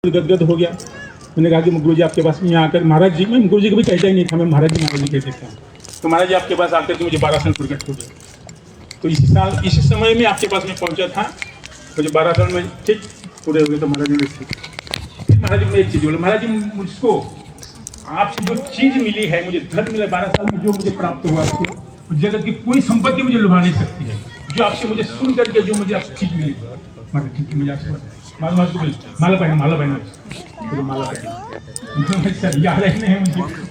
गदगद हो गया। मैंने कहा कि गुरु जी आपके पास में यहाँ आकर, महाराज जी, मैं गुरु जी को भी कहता ही नहीं था, मैं महाराज जी कह देता हूँ। तो महाराज जी आपके पास आकर के मुझे 12 साल प्रकट हो गया। तो इसी समय में आपके पास में पहुँचा था, मुझे 12 साल में ठीक पूरे हो गए। तो महाराज जी फिर महाराज जी ने एक चीज़ बोला, महाराज जी मुझको आपसे जो चीज़ मिली है, मुझे धन मिला 12 साल में, जो मुझे प्राप्त हुआ आपको, जगत की कोई संपत्ति मुझे लुभा नहीं सकती है। जो आपसे मुझे सुन करके जो मुझे आपसे चीज़ मिली, महाराज ठीक है, मुझे आपसे माला पहना सर याद है, नहीं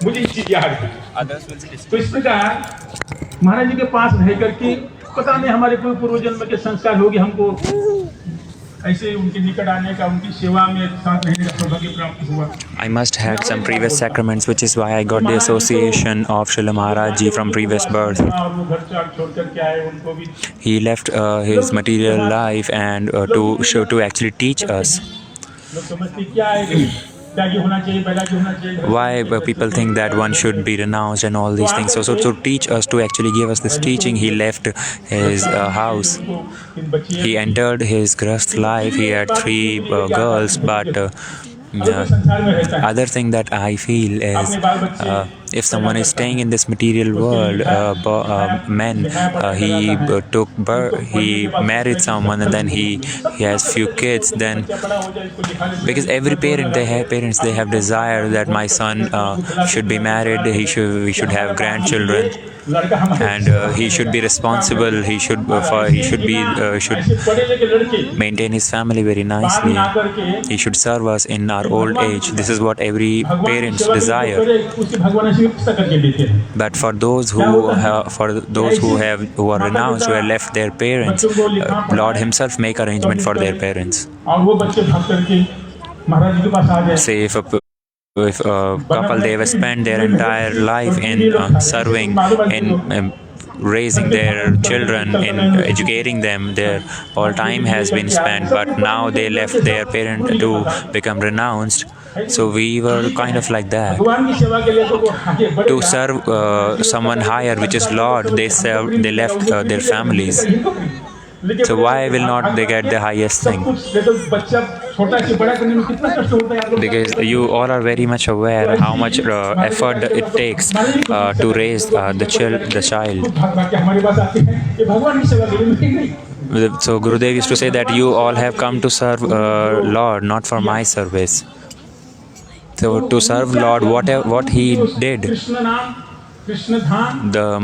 मुझे ये चीज याद है। तो इस प्रकार महाराज जी के पास रह करके पता नहीं हमारे कोई पूर्व जन्म के संस्कार होगी, हमको ऐसे उनके निकट आने का, उनकी सेवा में साथ रहने का सौभाग्य प्राप्त हुआ। I must had some previous sacraments, which is why I got the association of Srila Maharaj Ji from previous birth. He left his material life and to actually teach us. Why people think that one should be renounced and all these things. So to teach us, to actually give us this teaching, he left his house. He entered his grahasth life. He had 3 girls, but other thing that I feel is if someone is staying in this material world, he took birth, he married someone, and then he has few kids. Then because every parent, they have desire that my son should be married, we should have grandchildren, and he should be responsible. He should maintain his family very nicely. He should serve us in our old age. This is what every parent's desire. But for those who are renounced, who have left their parents, Lord Himself make arrangement for their parents. Say if a couple, they have spent their entire life in serving, in raising their children, in educating them, their all time has been spent, but now they left their parent to become renounced. So we were kind of like that. To serve someone higher, which is Lord, they left their families. So why will not they get the highest thing? Because you all are very much aware how much effort it takes to raise the child. So Gurudev used to say that you all have come to serve Lord, not for my service. So to serve Lord, what he did, the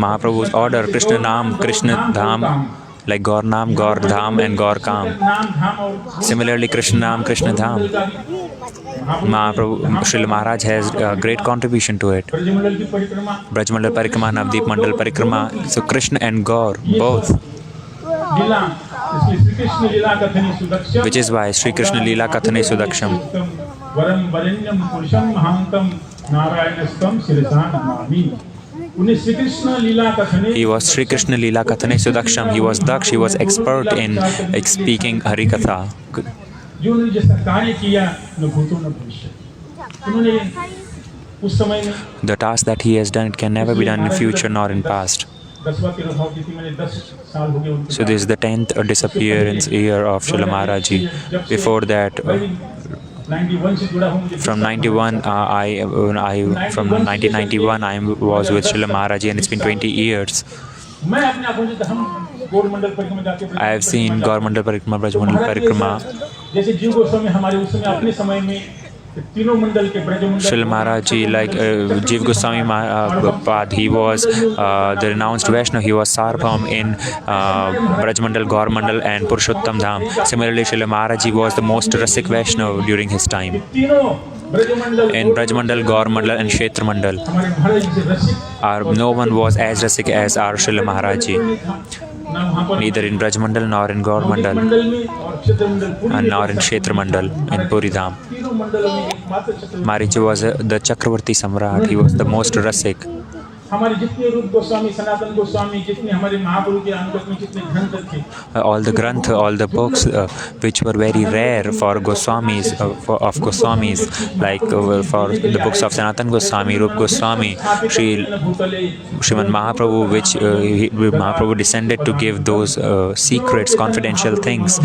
Mahaprabhu's order, Krishna Naam, Krishna Dham, like Gaur Naam, Gaur Dham and Gaur Kam. Similarly, Krishna Naam, Krishna Dham. Mahaprabhu, Srila Maharaj has a great contribution to it. Brajmandal Parikrama, Navdeep Mandal Parikrama. So Krishna and Gaur, both. Which is why Sri Krishna Leela Kathane Sudaksham. He was Sri Krishna Leela Kathane Sudaksham. He was Daksh. He was expert in speaking Harikatha. The task that he has done, it can never be done in future nor in past. So this is the 10th disappearance year of Srila Maharaj Ji. Before that, from 1991 I was with Srila Maharaj Ji, and it's been 20 years. I have seen Gaur Mandal Parikrama, Brajmandal Parikrama. Srila Maharaj Ji, like Jiv Goswami Pad, he was the renounced Vaishnava. He was Sarvabhaum in Brajmandal, Gaur Mandal and Purushottam Dham. Similarly, Srila Maharaj Ji was the most Rasik Vaishnava during his time. In Brajmandal, Gaur Mandal and Kshetra Mandal, no one was as Rasik as our Srila Maharaj Ji. Neither in Brajmandal nor in Gaur Mandal and nor in Kshetra Mandal in Puri Dham. Maharaj Ji was the Chakravarti Samrat. He was the most Rasik. हमारे जितने रूप गोस्वामी, सनातन गोस्वामी, जितने हमारे महाप्रभु के अनुगत में जितने ग्रंथ थे, all the granth, all the books which were very rare for Goswamis, of Goswamis, like for the books of Sanatan Goswami, Rup Goswami, Srimad Mahaprabhu, which Mahaprabhu descended to give those secrets, confidential things.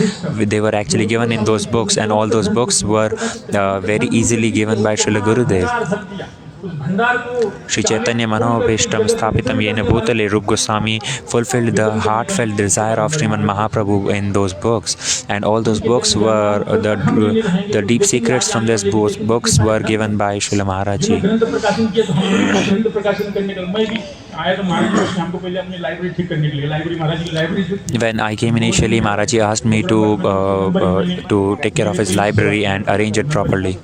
They were actually given in those books, and all those books were very easily given by Srila Gurudev. Sri Chaitanya Manoabhishtam Sthapitam Yena Bhutale. Rup Goswami fulfilled the heartfelt desire of Srimad Mahaprabhu in those books, and all those books were the deep secrets from these books were given by Srila Maharaj Ji. When I came initially, Maharaj Ji asked me to take care of his library and arrange it properly.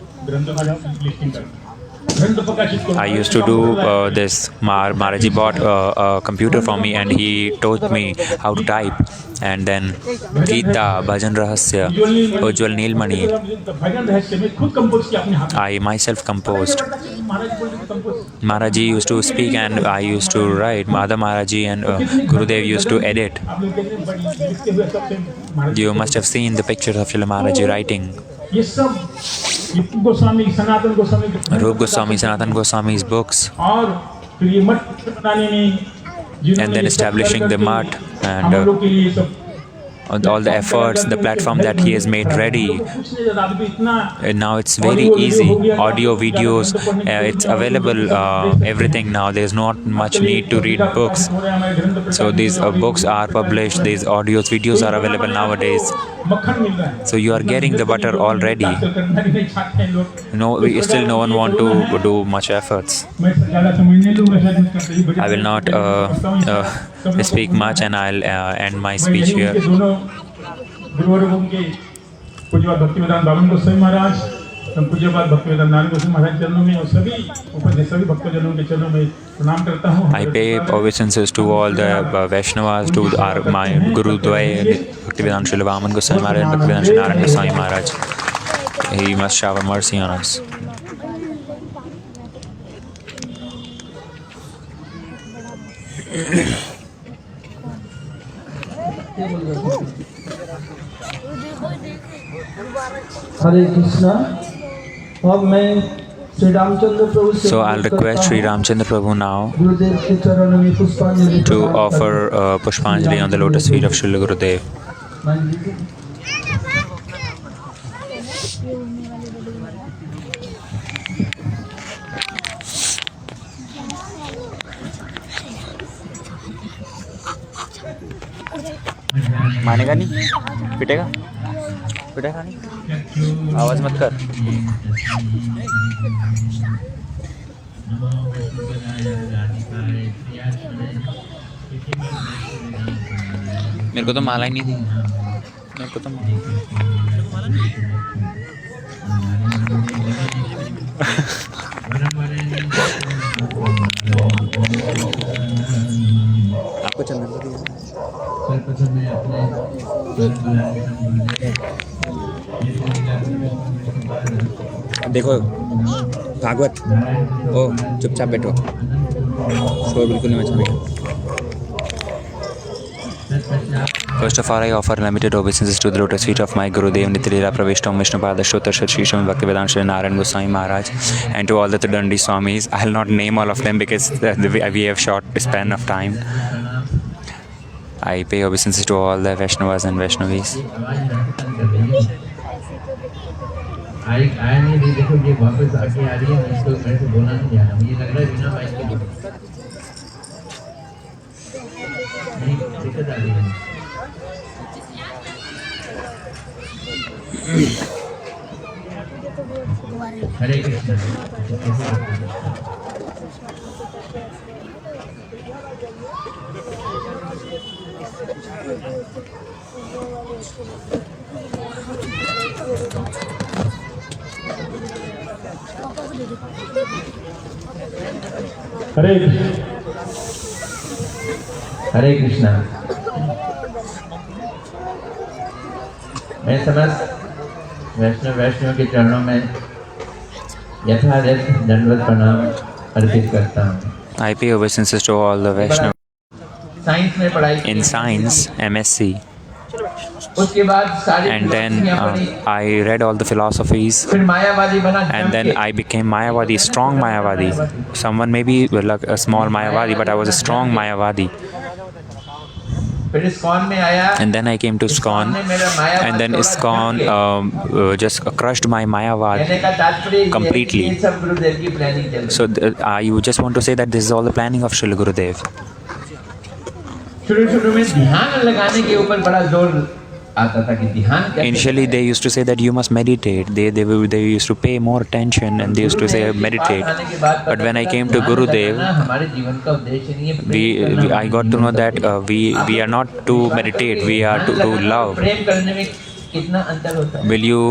I used to do this. Maharaj Ji bought a computer for me, and he taught me how to type. And then Gita, Bhajan Rahasya, Ujjwal Neelmani, I myself composed. Maharaj Ji used to speak and I used to write. Madha Maharaj Ji and Gurudev used to edit. You must have seen the pictures of Srila Maharaj Ji writing. Rup Goswami, Sanatan Goswami's books, and then establishing the mat and all the efforts, the platform that he has made ready. And now it's very easy. Audio, videos, it's available, everything now. There's not much need to read books. So these books are published, these audios, videos are available nowadays. So you are getting the butter already. Still no one want to do much efforts. I will not speak much, and I'll end my speech here. पूज्यपाद भक्तिवेदांत बावन गोस्वामी महाराज, पूज्यपाद भक्तिवेदांत नारायण गोस्वामी महाराज चरणों में और सभी उपस्थित सभी भक्तजनों के चरणों में प्रणाम करता हूँ. I pay obeisances to all the Vaishnavas, to my Guru Dway, Bhaktivedanta Srila Vaman Goswami Maharaj and Bhaktivedanta Srila Narayan Goswami Maharaj. He must shower mercy on us. Hare Krishna. अब मैं श्री रामचंद्र प्रभु से So I'll request Sri Ramchandra Prabhu now गुरुदेव के चरणों में पुष्पांजलि to offer Pushpanjali on the lotus feet of Srila Gurudev. मानेगा नहीं? पिटेगा? पिटेगा नहीं? आवाज मत कर. मेरे को तो माला ही नहीं दी. मेरे को तो आपको चलना चाहिए. देखो भागवत, ओ चुपचाप बैठो, शोर बिल्कुल नहीं मचाना. First of all, I offer limited obeisances to the lotus feet of my Gurudev Nityalila Pravishtam Vishnupada Shrotar Shri Swami Bhaktivedanta Srila Narayan Goswami Maharaj, and to all the Tudandi Swamis. I will not name all of them because we have short span of time. I pay obeisances to all the Vaishnavas and Vaishnavis. आया नहीं देखो ये वापस आके आ रही है. मेरे को बोलना नहीं जाना. मुझे लग रहा है बिना माइक के नहीं दिक्कत आ रही है. हरे कृष्ण. हरे कृष्णा. मैं समस्त वैष्णव के चरणों में यथारथ दंडवत प्रणाम अर्पित करता हूँ. I pay obeisances to all the Vaishnava. Science में पढ़ाई की। In science, MSc. उसके बाद सारी And then फिलोसफियाँ पढ़ी। I read all the philosophies. फिर मायावादी बना And then I became Mayavadi, strong Mayavadi. Someone may be like a small Mayavadi, but I was a strong Mayavadi. फिर इस्कॉन में आया। And then I came to ISKCON, ने मेरा मायावाद and then को ISKCON just crushed my Mayavad कहने का तात्पर्य ये है कि completely. ये सब गुरुदेव की प्लानिंग चल रही So I just want to say that this is all the planning of Srila Gurudev. शुरू में ध्यान लगाने के ऊपर बड़ा जोर आता था कि ध्यान कैसे Initially, they used to say that you must meditate. They used to pay more attention, and they used to say meditate. But when I came to Gurudev, हमारे जीवन का उद्देश्य नहीं है। I got to know that we are not to meditate. We are to love. प्रेम करने में कितना अंतर होता है। Will you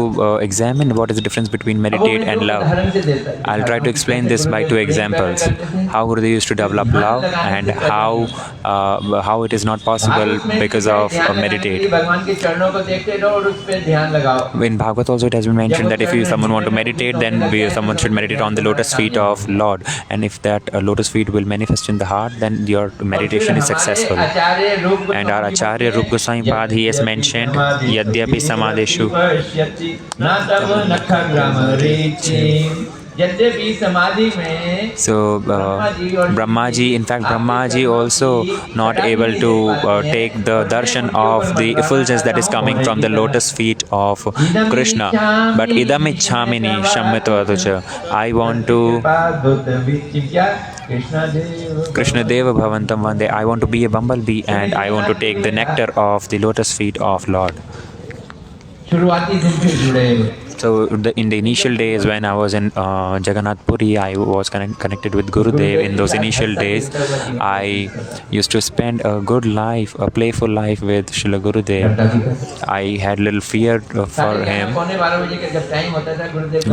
examine what is the difference between meditate and love? उदाहरण से देता है। I'll try to explain this by 2 examples. How Gurudev used to develop love and how it is not possible because of meditate. भगवान के चरणों को देखते रहो और उस पे ध्यान लगाओ। In Bhagavad also it has been mentioned that if someone want to meditate, then someone should meditate on the lotus feet of Lord. And if that lotus feet will manifest in the heart, then your meditation is successful. And our Acharya Rup Goswami Pad, he has mentioned, Yadyapi Samadeshu. So Brahmaji, in fact Brahmaji also not able to take the darshan of the effulgence that is coming from the lotus feet of Krishna. But idam ichhamini shammitvaducha. I want to Krishna Deva Bhavantam Vande. I want to be a bumblebee and I want to take the nectar of the lotus feet of Lord. So in the initial days when I was in Jagannath Puri, I was connected with Gurudev. In those initial days, I used to spend a good life, a playful life with Srila Gurudev. I had little fear for him. When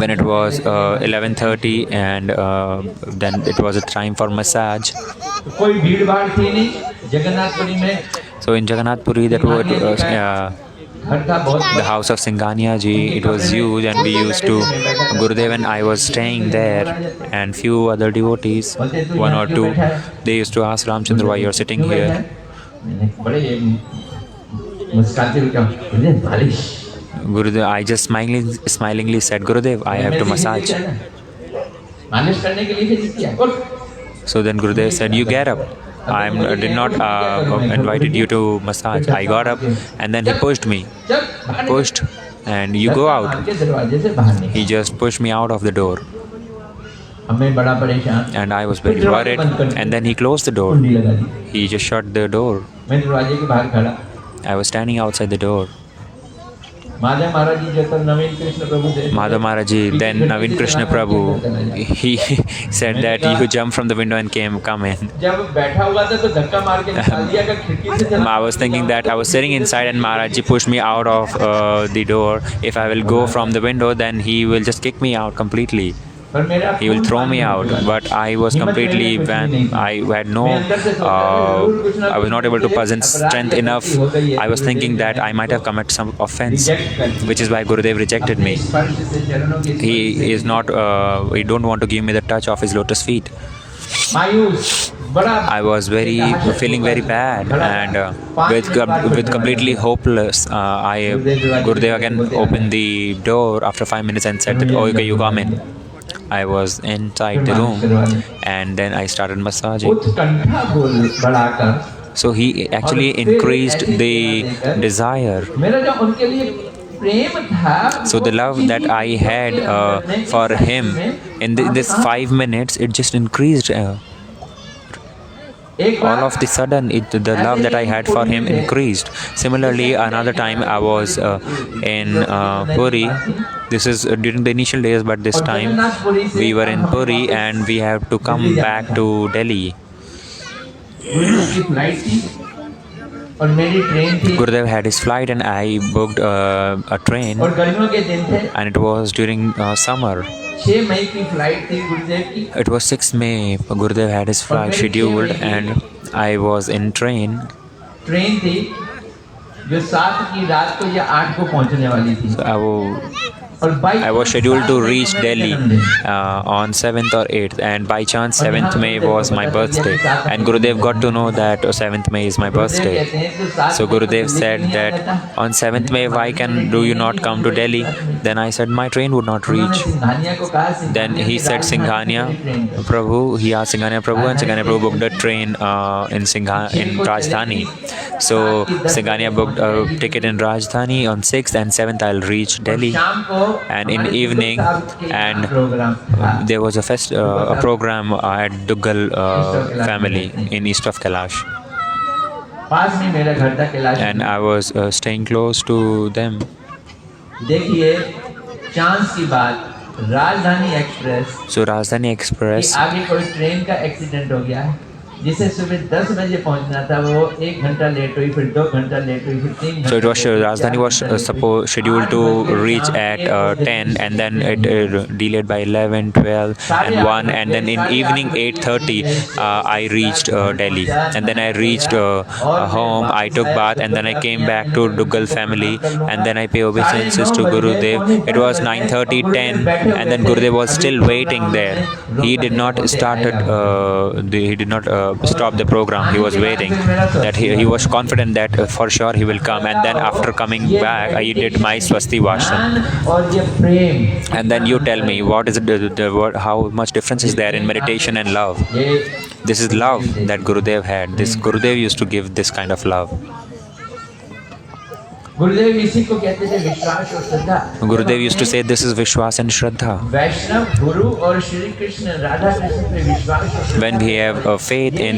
it was 11:30 and then it was a time for massage. So in Jagannath Puri, that was the house of Singhania ji, it was huge, and we used to, Gurudev and I was staying there, and few other devotees, 1 or 2, they used to ask Ramchandra, why you're sitting here? Gurudev, I just smilingly said, Gurudev, I have to massage. So then Gurudev said, you get up. I did not invited you to massage. I got up and then he pushed me. Pushed and you go out. He just pushed me out of the door. And I was very worried. And then he closed the door. He just shut the door. I was standing outside the door. Madhav Maharaj Ji, then Naveen Krishna Prabhu, he said that you jump from the window and come in. I was thinking that I was sitting inside and Maharaj Ji pushed me out of the door. If I will go from the window, then he will just kick me out completely. He will throw me out. But I was completely, when I had no, I was not able to possess strength enough. I was thinking that I might have committed some offense, which is why Gurudev rejected me. He is not, he don't want to give me the touch of his lotus feet. I was feeling very bad and with completely hopeless. Gurudev again opened the door after 5 minutes and said that, oh, okay, you come in. I was inside the room and then I started massaging. So he actually increased the desire. So the love that I had for him in this 5 minutes, it just increased. All of the sudden, the love that I had for him increased. Similarly, another time I was in Puri. This is during the initial days, but this time we were in Puri and we have to come back to Delhi. Gurudev had his flight and I booked a train, and it was during summer. It was 6 May. Gurudev had his flight scheduled and I was in train. I was scheduled to reach Delhi on 7th or 8th, and by chance 7th May was my birthday, and Gurudev got to know that 7th May is my birthday. So Gurudev said that on 7th May, why do you not come to Delhi? Then I said my train would not reach. Then he said Singhania Prabhu. He asked Singhania Prabhu, and Singhania Prabhu booked a train in Rajdhani. So Singhania booked a ticket in Rajdhani on 6th and 7th. I'll reach Delhi, and in evening, and there was a program at Duggal family in east of Kailash, and I was staying close to them. देखिए chance की बात, राजधानी express So Rajdhani Express, के आगे कोई train का accident हो गया है, जिसे सुबह 10 बजे पहुंचना था, वो 1 घंटा लेट हुई, फिर 2 घंटा लेट हुई, फिर 3 घंटा। so it was Rajdhani was scheduled to reach at 10, and then it delayed by 11, 12, and 1, and then in evening 8:30 I reached Delhi, and then I reached home. I took bath, and then I came back to Duggal family, and then I pay obeisances to Gurudev. It was 9:30, 10, and then Gurudev was still waiting there. He did not stop the program. He was waiting. That he was confident that for sure he will come. And then after coming back, I did my Swasti Vashan. और ये प्रेम, And then you tell me, what is it? How much difference is there in meditation and love? ये This is love that Gurudev had. This Gurudev used to give this kind of love. गुरुदेव इसी को कहते थे विश्वास और श्रद्धा। Gurudev used to say this is Vishwas and Shraddha. वैष्णव गुरु और श्री कृष्ण राधा कृष्ण पे विश्वास और श्रद्धा। When we have faith in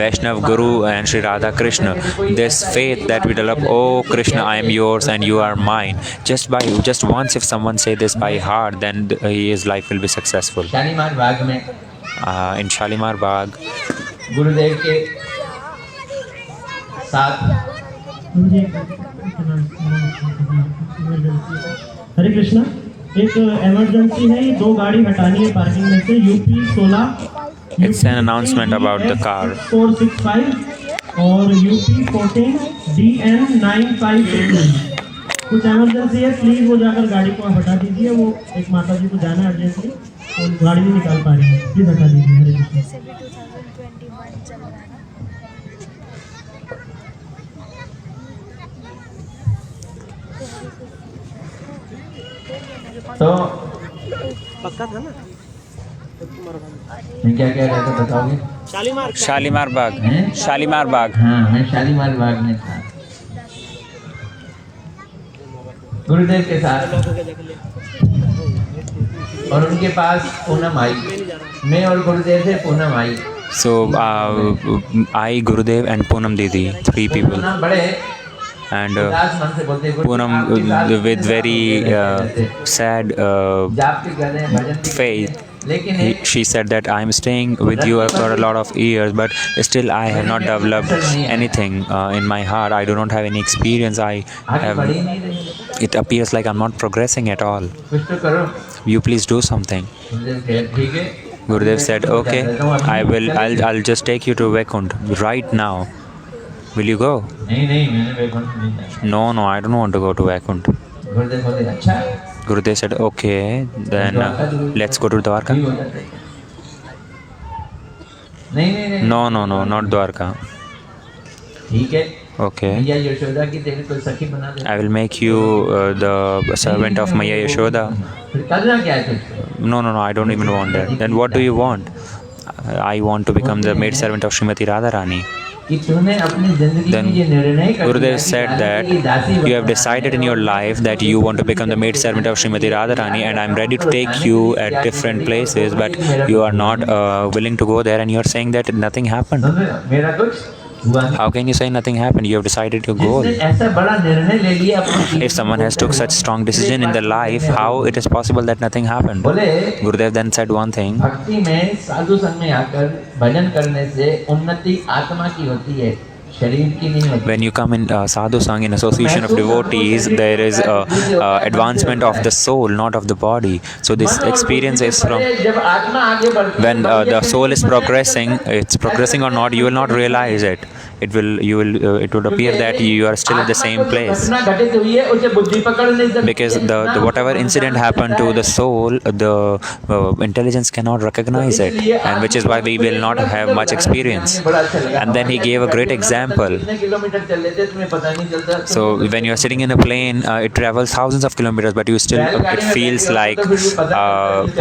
Vaishnav Guru and Sri Radha Krishna, this faith that we develop, oh Krishna, I am yours and you are mine. Just once, if someone say this by heart, then his life will be successful. Shalimar बाग में In Shalimar Bagh, गुरुदेव के साथ हरे कृष्णा, एक emergency है, 2 गाड़ी हटानी है parking में से, UP 16 it's an announcement about the car. 465 और यूपी 14 DN 958। कुछ इमरजेंसी है, प्लीज वो जाकर गाड़ी को हटा दीजिए। वो एक माता जी को जाना है अर्जेंटली और गाड़ी नहीं निकाल पा रही है, प्लीज हटा दीजिए। हरे कृष्णा। से भी 2021 चल रहा है ना। तो पक्का था ना? मैं क्या कह रहा था बताओगे? Shalimar Bagh. हैं? Shalimar Bagh. हाँ, मैं शालीमार बाग में था गुरुदेव के साथ, और उनके पास पूनम आई, मैं और गुरुदेव थे, पूनम आई। So I, Gurudev and Poonam Didi, 3 people. Poonam बड़े And उदास मन से बोलते, "गुरुदेव, Poonam आपके साथ with very रहते। sad जाप भी कर रहे हैं, भजन भी कर रहे हैं, faith, लेकिन she said that I am staying with you for a lot of years, but still I have not developed anything in my heart. I do not have any experience. आगे बढ़ ही नहीं रही, It appears like I'm not progressing at all. कुछ तो करो। You please do something. गुरुदेव कहे, ठीक है। Gurudev said, okay, I'll just take you to Vaikunth right now. Will you go? नहीं नहीं, मैंने वैकुंठ नहीं जाना। No, I don't want to go to Vaikunth. गुरुदेव बोले, अच्छा Gurudev said, okay, then let's go to Dwarka. ठीक हो जाता है। नहीं नहीं नहीं, No, not Dwarka. ठीक है, Okay, मैया यशोदा की तेरे को सखी बना दे। I will make you the servant of Maya Yashoda. फिर करना क्या है तुझको? No, I don't even want that. Then what do you want? I want to become the maid servant of Srimati Radharani. कि तूने अपनी जिंदगी Then में ये निर्णय कर Gurudev लिया कि said that राधा की दासी you have बनना decided in your life that you want to become the maid servant of Srimati Radharani, and I'm ready to take you at different places, but you are not willing to go there, and you're saying that nothing happened. है। मेरा कुछ हुआ नहीं। How can you say nothing happened? You have decided your goal. जिसने ऐसा बड़ा निर्णय ले लिया अपनी If someone has took such strong decision in their life, how it is possible that nothing happened? बोले, Gurudev then said one thing. भक्ति में साधु संग में आकर भजन करने से उन्नति आत्मा की होती है, शरीर की नहीं होती। When you come in sadhu sang in association of devotees, there is advancement of the soul, not of the body. So this experience is from जब आत्मा आगे बढ़ती है, when the soul is progressing, it's progressing or not, you will not realize it. it would appear that you are still at the same place. घटना घटित हुई है उसे बुद्धि पकड़ नहीं सकती, Because the whatever incident happened to the soul, the intelligence cannot recognize it, and which is why we will not have much experience. And then he gave a great example. कितने किलोमीटर चल लेते तुम्हें पता नहीं चलता। So when you are sitting in a plane, it travels thousands of kilometers, but you still it feels like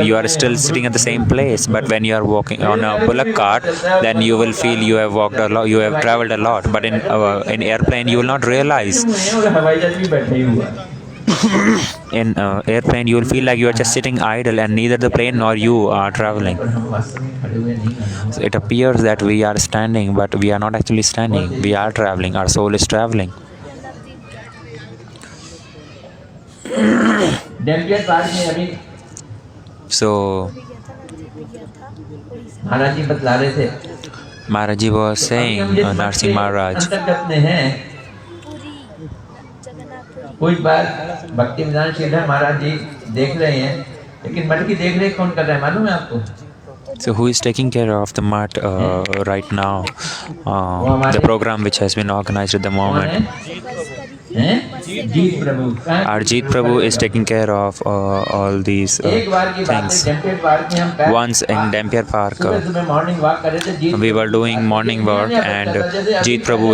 you are still sitting at the same place. But when you are walking on a bullock cart, then you will feel you have walked a lot, you have traveled a lot. But in airplane, you will not realize. और हवाई जहाज भी बैठे ही हुआ है। In airplane, you will feel like you are just sitting idle, and neither the plane nor you are traveling. पर हम वास्तव में खड़े हुए नहीं हैं। So it appears that we are standing, but we are not actually standing. We are traveling. Our soul is traveling. Dampier park में अभी So महाराज जी बतला रहे थे, Maharaj Ji was saying, Narsingh Maharaj, अंतर्गत में है कोई बात भक्ति विधान श्रीधर महाराज जी देख रहे हैं, लेकिन मठ की देख रेख कौन कर रहा है मालूम है आपको? so who is taking care of the mutt right now? The program which has been organized at the moment. हैं? जीत प्रभु। Arjit Prabhu is taking care of all these एक बार की बात है, things. डैम्पियर पार्क में हम पैर- Once in Dampier Park, सुबह सुबह मॉर्निंग वॉक कर रहे थे, जीत we were doing morning work, and Jeet Prabhu,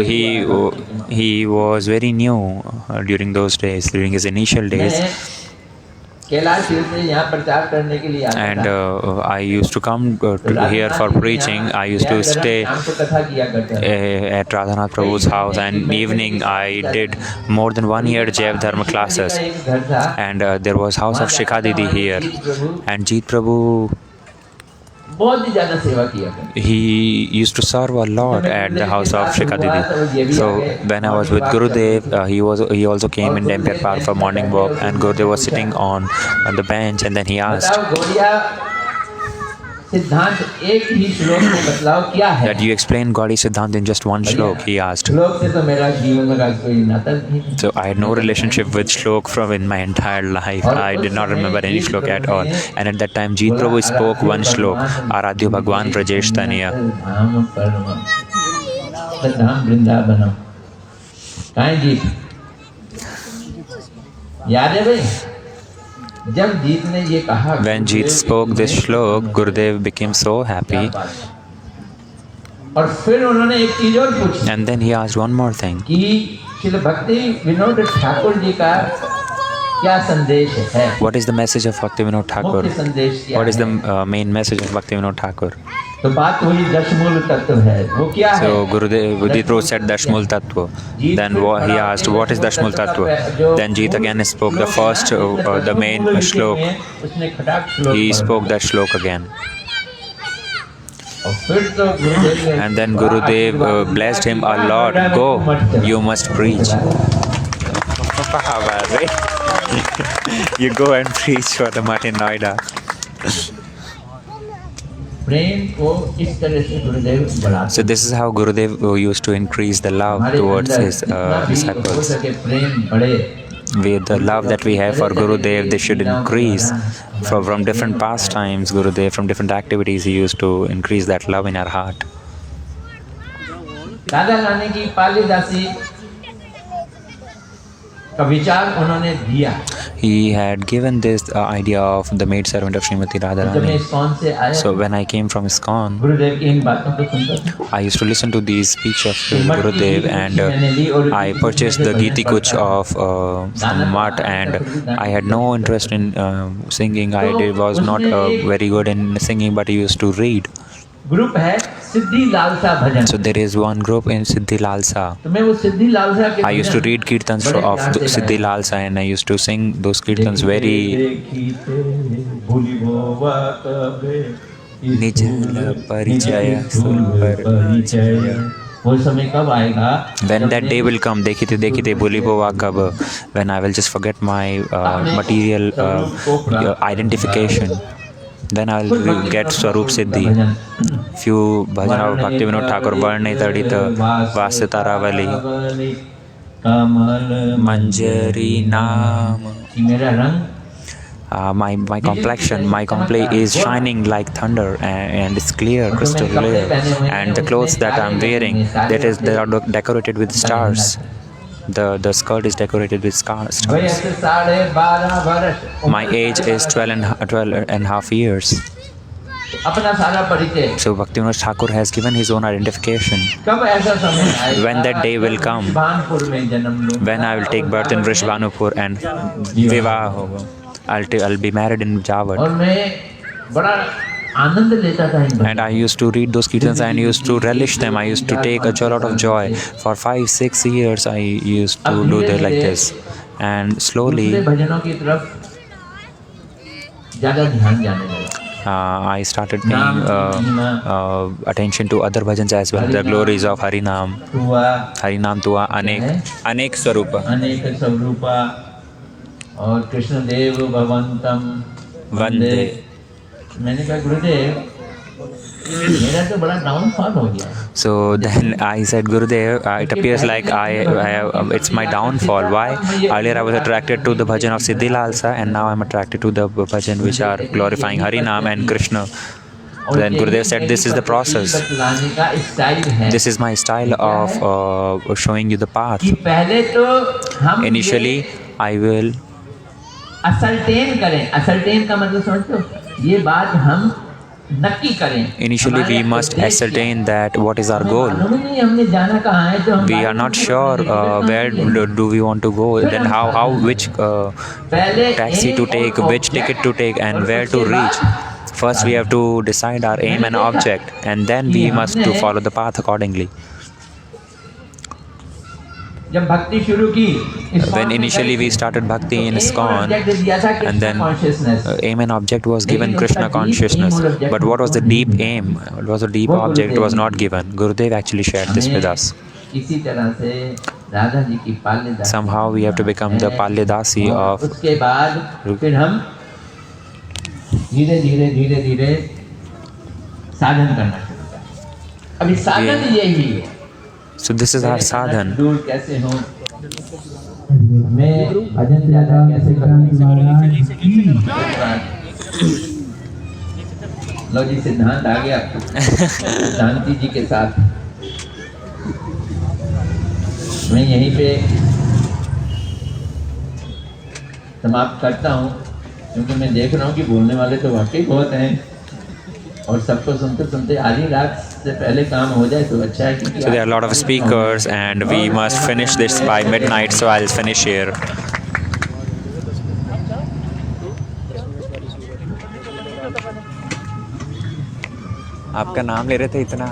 he was very new during those days, during his initial days. मैं कैलाश हिल से यहाँ प्रचार करने के लिए आता And था। I used to come here for preaching. I used to stay शाम को कथा किया करते थे। at Radhanath Prabhu's house, and evening I did more than 1 year Jaiv Dharma classes. एक घर था, And there was house of Shikha Didi here, and Jeet Prabhu, बहुत ही ज्यादा सेवा किया करते। he used to serve a lot at the house of Shikha Didi. So when I was with Gurudev, he also came in Dampier Park for morning walk, and Gurudev was sitting on the bench, and then he asked बताओ गौड़िया सिद्धांत एक ही श्लोक में बतलाओ क्या है? that you explain Gaudi Siddhant in just one shlok, he asked. श्लोक से तो मेरा जीवन में कोई नाता नहीं है। So I had no relationship with shlok from in my entire life. I did not remember any shlok at all. And at that time, Jeet Prabhu spoke one shlok, Aradhya Bhagwan Brajesh Taniya. धाम परम धाम वृंदावनम। कहाँ है जीत? याद है भाई? जब जीत ने ये कहा, When Jeet spoke this shlok, Gurudev became so happy. और फिर उन्होंने एक चीज और पूछी And then he asked one more thing. कि श्री भक्ति विनोद ठाकुर जी का क्या संदेश है? What is the message of Bhaktivinoda Thakur? मुख्य संदेश क्या What is है? the main message of Bhaktivinoda Thakur? तो बात वही दशमूल तत्व है, वो क्या है? So Gurudev, Jeet Prabhu said Dashmul Tattva. Then he asked, what is Dashmul Tattva? Then Jeet again spoke the first, the main shlok. उसने खटाक श्लोक He पढ़ा। spoke that shlok again. और फिर तो गुरुदेव ने And then Gurudev blessed him a lot. Go, you must preach. You go and preach for the Martin Noida. प्रेम को इस तरह से गुरुदेव बढ़ाते So this is how Gurudev used to increase the love हमारे towards अंदर his जितना भी हो disciples. सके प्रेम बढ़े। With the love that we have for Gurudev, they should increase. From different pastimes, Gurudev, from different activities, he used to increase that love in our heart. Radha Rani की पालीदासी का विचार उन्होंने दिया। He had given this idea of the maid servant of Srimati जब मैं Radharani. ISKCON से आया, So when I came from ISKCON, गुरुदेव की इन बातों को सुनता था। I used to listen to these speech of Gurudev, and I purchased the Giti Kuch of Math, and I had no interest in singing. was not very good in singing, but I used to read. Group है सिद्धि लालसा भजन। So there is one group in Siddhi Lalsa. तो मैं वो सिद्धि लालसा के I used to read kirtans of Siddhi Lalsa, and I used to sing those kirtans very Nijala Parijaya Sulpar Parijaya. वो समय कब आएगा? When that day will come, dekhite boli bova kab, when I will just forget my material identification, then I will get Swarup Siddhi. Few bhajan of Bhaktivinoda Thakur, Varne Tadita Vasitaravali Kamal Manjari Naam. कि मेरा रंग my complexion, my complexion is shining like thunder, and it's clear, crystal clear. And the clothes that I'm wearing, they are decorated with stars. The skirt is decorated with stars. वयस 12.5 वर्ष My age is 12 and a half years. अपना सारा परिचय So Bhaktivinoda Thakur has given his own identification. कब ऐसा समय आएगा When that day will come, Bhanpur में जन्म लूं when I will take birth in Vrishbanupur and Vivah hoga. I'll be married in Jawad. और मैं बड़ा आनंद लेता था इन And I used to read those kirtans and used to relish them. I used to take a lot of joy. For 5-6 years I used to do that like this. And दूसरे slowly भजनों की तरफ ज़्यादा ध्यान जाने लगा I started paying attention to other bhajans as well. The glories of Harinam. हुआ Harinam Tua Anek Swarupa. अनेक स्वरूपा और कृष्ण देव भगवंतम वंदे। मैंने कहा गुरुदेव मेरा तो बड़ा डाउनफॉल हो गया So then I said, Gurudev, it appears like it's my downfall. Why? Earlier I was attracted to the bhajan of Siddhi Lalsa, and now I'm attracted to the bhajan which are glorifying Harinam and Krishna. Then Gurudev said, this is the process. लाने का style है This is my style of showing you the path. कि पहले तो हम Initially, I will असल्टेन करें असल्टेन का मतलब समझते हो ये बात हम नक्की करें Initially, we must ascertain that what is our goal. मालूम ही नहीं हमने जाना कहाँ है तो हम We are not sure where do we want to go. Then which पहले taxi to take, which ticket to take, and where to reach. First, we have to decide our aim and object, and then we must to follow the path accordingly. जब भक्ति शुरू की When initially we started bhakti in ISKCON, and then aim and object was given Krishna consciousness. But what was the deep aim? What was the deep object? It was not given. Gurudev actually shared this with us. इसी तरह से राधा जी की पाल्यदासी Somehow we have to become the Palyadasi of. उसके बाद फिर हम धीरे धीरे धीरे धीरे साधन करना शुरू करें अभी साधन यही है So this is our sadhan. दूर कैसे हो मैं भजन ज्यादा कैसे करूं लो जी सिद्धांत आ गया शांति जी के साथ मैं यहीं पे समाप्त करता हूँ क्योंकि मैं देख रहा हूँ कि बोलने वाले तो वाकई बहुत हैं और सबको सुनते सुनते आधी रात से पहले काम हो जाए तो अच्छा है क्योंकि So there are a lot of speakers, and we must finish this by midnight. So I'll finish here. आपका नाम ले रहे थे इतना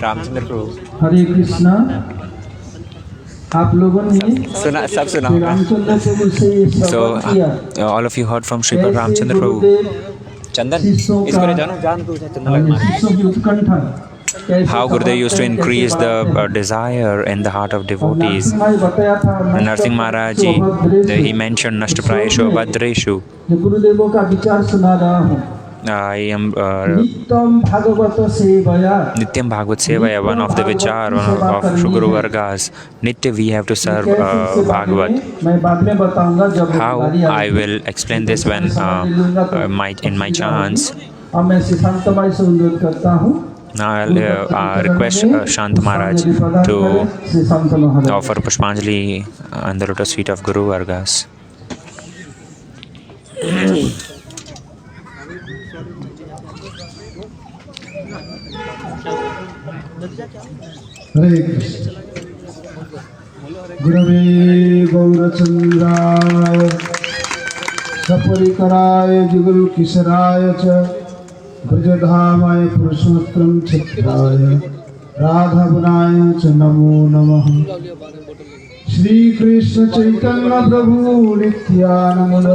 रामचंद्र प्रभु हरे कृष्णा। आप लोगों ने सुना सब सुना श्री रामचंद्र प्रभु से ये So श्रवण किया all of you heard from Sripad Ramchandra Prabhu. Gurudev Chandan, शिष्यों इसको ले का जानो जान तू चंदन और लगना शिष्यों की उत्कंठा कैसे How Gurudev used to समझते हैं, increase कैसे the बात है। desire in the heart of और devotees. नरसिम्हा जी बताया था Narsingh Maharaj ji, he mentioned Nashtaprayeshu Bhadreshu. जो गुरुदेवों का विचार सुना रहा हूँ I am नित्यम भागवत सेवया Nityam Bhagavad Sevaya, one of the Vichar, one of Guru Vargas. Nitya we have to serve Bhagavad. मैं बाद में बताऊंगा जब How बारी I आएगी। will explain this when in my chance. अब मैं श्री शांतमाई से अनुरोध करता हूँ Now I'll request Shant Maharaj to Shri शांत महाराज offer Pushpanjali on the lotus feet of Guru Vargas. हरे कृष्ण गुरवे गौरचंद्राय सपरिकराय जुगल किशराय च ब्रजधामाय पुरुषोत्तम छत्राय राधावनाय च नमो नमः श्री कृष्ण चैतन्य प्रभु नित्यानंद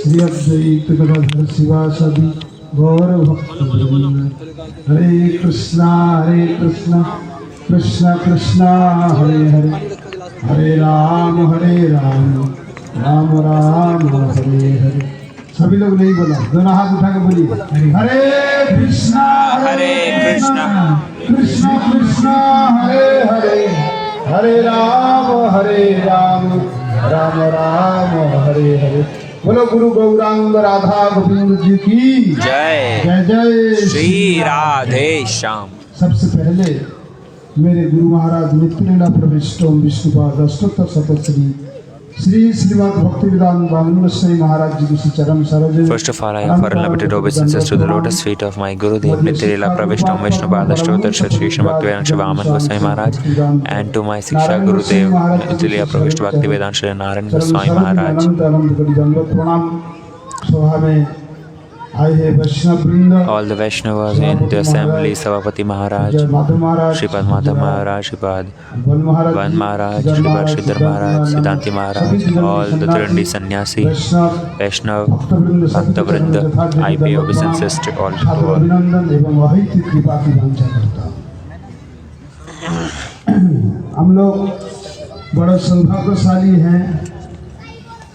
श्री अद्वैत गदाधर शिवासदि गौर भक्तवृंद हरे कृष्णा कृष्ण कृष्णा हरे हरे हरे राम राम राम हरे हरे। सभी लोग नहीं बोला, दोनों हाथ उठा के बोलिए हरे कृष्णा कृष्णा कृष्णा हरे हरे हरे राम राम राम हरे हरे। बोलो गुरु गौरांग राधा गोविंद जी की जय जय जय श्री राधे श्याम। सबसे पहले मेरे गुरु महाराज नित्यलीला प्रविष्ट विष्णुपाद अष्टोत्तर शतश्री श्री श्रीमद भक्ति वेदांत स्वामी महाराज जी की चरण Saroj. First of all, I offer unlimited obeisances to the lotus feet of my Gurudev Nityalila Pravishtam Vishnupada Ashtotar Shri Sri Bhaktivedanta Vaman Goswami Maharaj, and to my Siksha Gurudev Nityalila Pravishta Bhaktivedanta Shri Narayan Goswami Maharaj. प्रणाम सभा में आए हैं वैष्णव वृंद, All the Vaishnavas in the assembly, Savapati Maharaj, Madhav Maharaj, Sripad Madhav Maharaj, Sripad one Maharaj, Van Maharaj, Sripad Sridhar Maharaj, Siddhanti Maharaj, all the Trindi Sannyasi, Vaishnav, Bhakta Vrinda, I pay obeisances to all. अभिनंदन एवं अहित कृपा की वांछा करता हूं। हम लोग बड़े सौभाग्यशाली हैं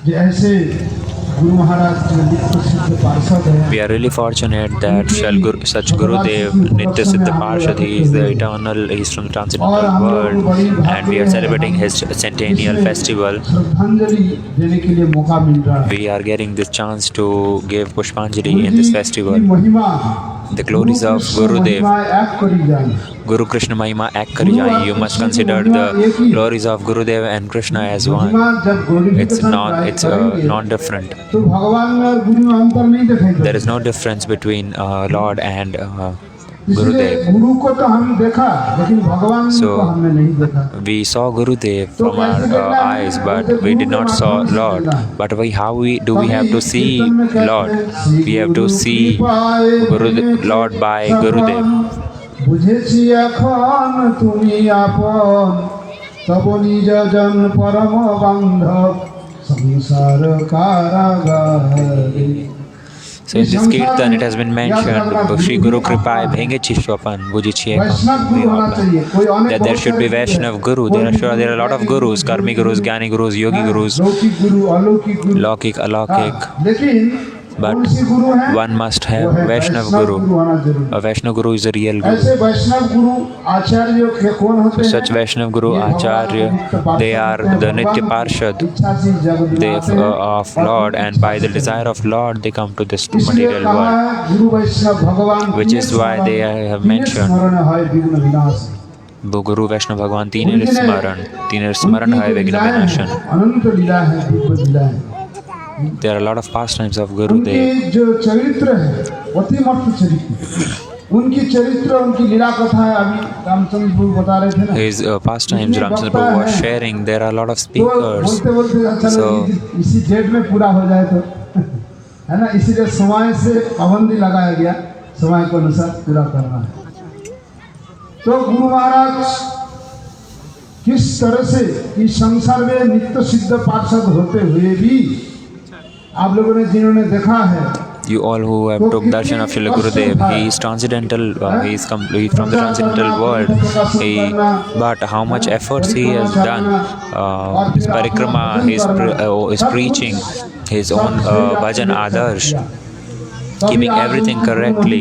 जो ऐसे गुरु महाराज के नित्य सिद्ध पार्षद हैं। We are really fortunate that such Gurudev Nitya Siddha Parshad, he is the eternal, he is from the transcendental world, and we are celebrating his centennial festival. श्रद्धांजलि देने के लिए मौका मिल रहा है। We are getting this chance to give Pushpanjali in this festival. महिमा The glories of Gurudev, Guru Krishna Mahima Ek Kari Jai. You must consider the glories of Gurudev and Krishna as one. It's not different. तो भगवान और गुरु में अंतर नहीं दिखाई देता। There is no difference between Lord and इसलिए Gurudev. गुरु को तो हम देखा लेकिन भगवान को So, हमने नहीं देखा। we saw Gurudev from our eyes, but we did not saw Lord. But how do we have to see Lord? We have to see Lord by Gurudev. বুঝেছি এখন তুমি আপন তব নিজ জন পরম বান্ধব সংসার কারাগারে। So in this Kirtan it has been mentioned, Shri Guru Kripai Bhenge Chishwapan Bujichye that there should be Vaishnav Guru. There are a lot of Gurus, Karmi Gurus, Jnani Gurus, Yogi Gurus, लौकिक गुरु अलौकिक गुरु, Laukik, Alaukik, लेकिन but कौन सी गुरु है? one must have वो है Vaishnav गुरु Guru. होना जरूरी। A Vaishnav Guru is a real Guru. ऐसे वैष्णव गुरु आचार्य के कौन होते हैं? Such Vaishnav Guru Acharya, they are the Nitya Parshad, they of Lord, and by the desire of Lord they come to this material world, गुरु वैष्णव भगवान which is why they have mentioned Guru Vaishnav Bhagwan Teener Smaran Hai Vigna Vinashan. अनंत लीला है, दिव्य लीला है। There are a lot of pastimes of Gurudev. उनके जो चरित्र है अतिमर्थ चरित्र, उनकी चरित्र उनकी लीला कथा है। अभी रामचंद्र प्रभु बता रहे थे ना, His pastimes Ramchandra Prabhu was sharing. There are a lot of तो speakers. बोलते बोलते अच्छा So, इसी डेट में पूरा हो जाए तो है ना, इसीलिए समय से पाबंदी लगाया गया, समय के अनुसार पूरा करना है। तो गुरु महाराज किस तरह से इस संसार में नित्य सिद्ध पार्षद होते हुए भी आप लोगों ने जिन्होंने देखा है, you all who have took darshan of Srila Gurudev, he is transcendental, he is complete from the transcendental world. But how much efforts he has done, his parikrama, his preaching, his own bhajan adarsh, keeping everything correctly,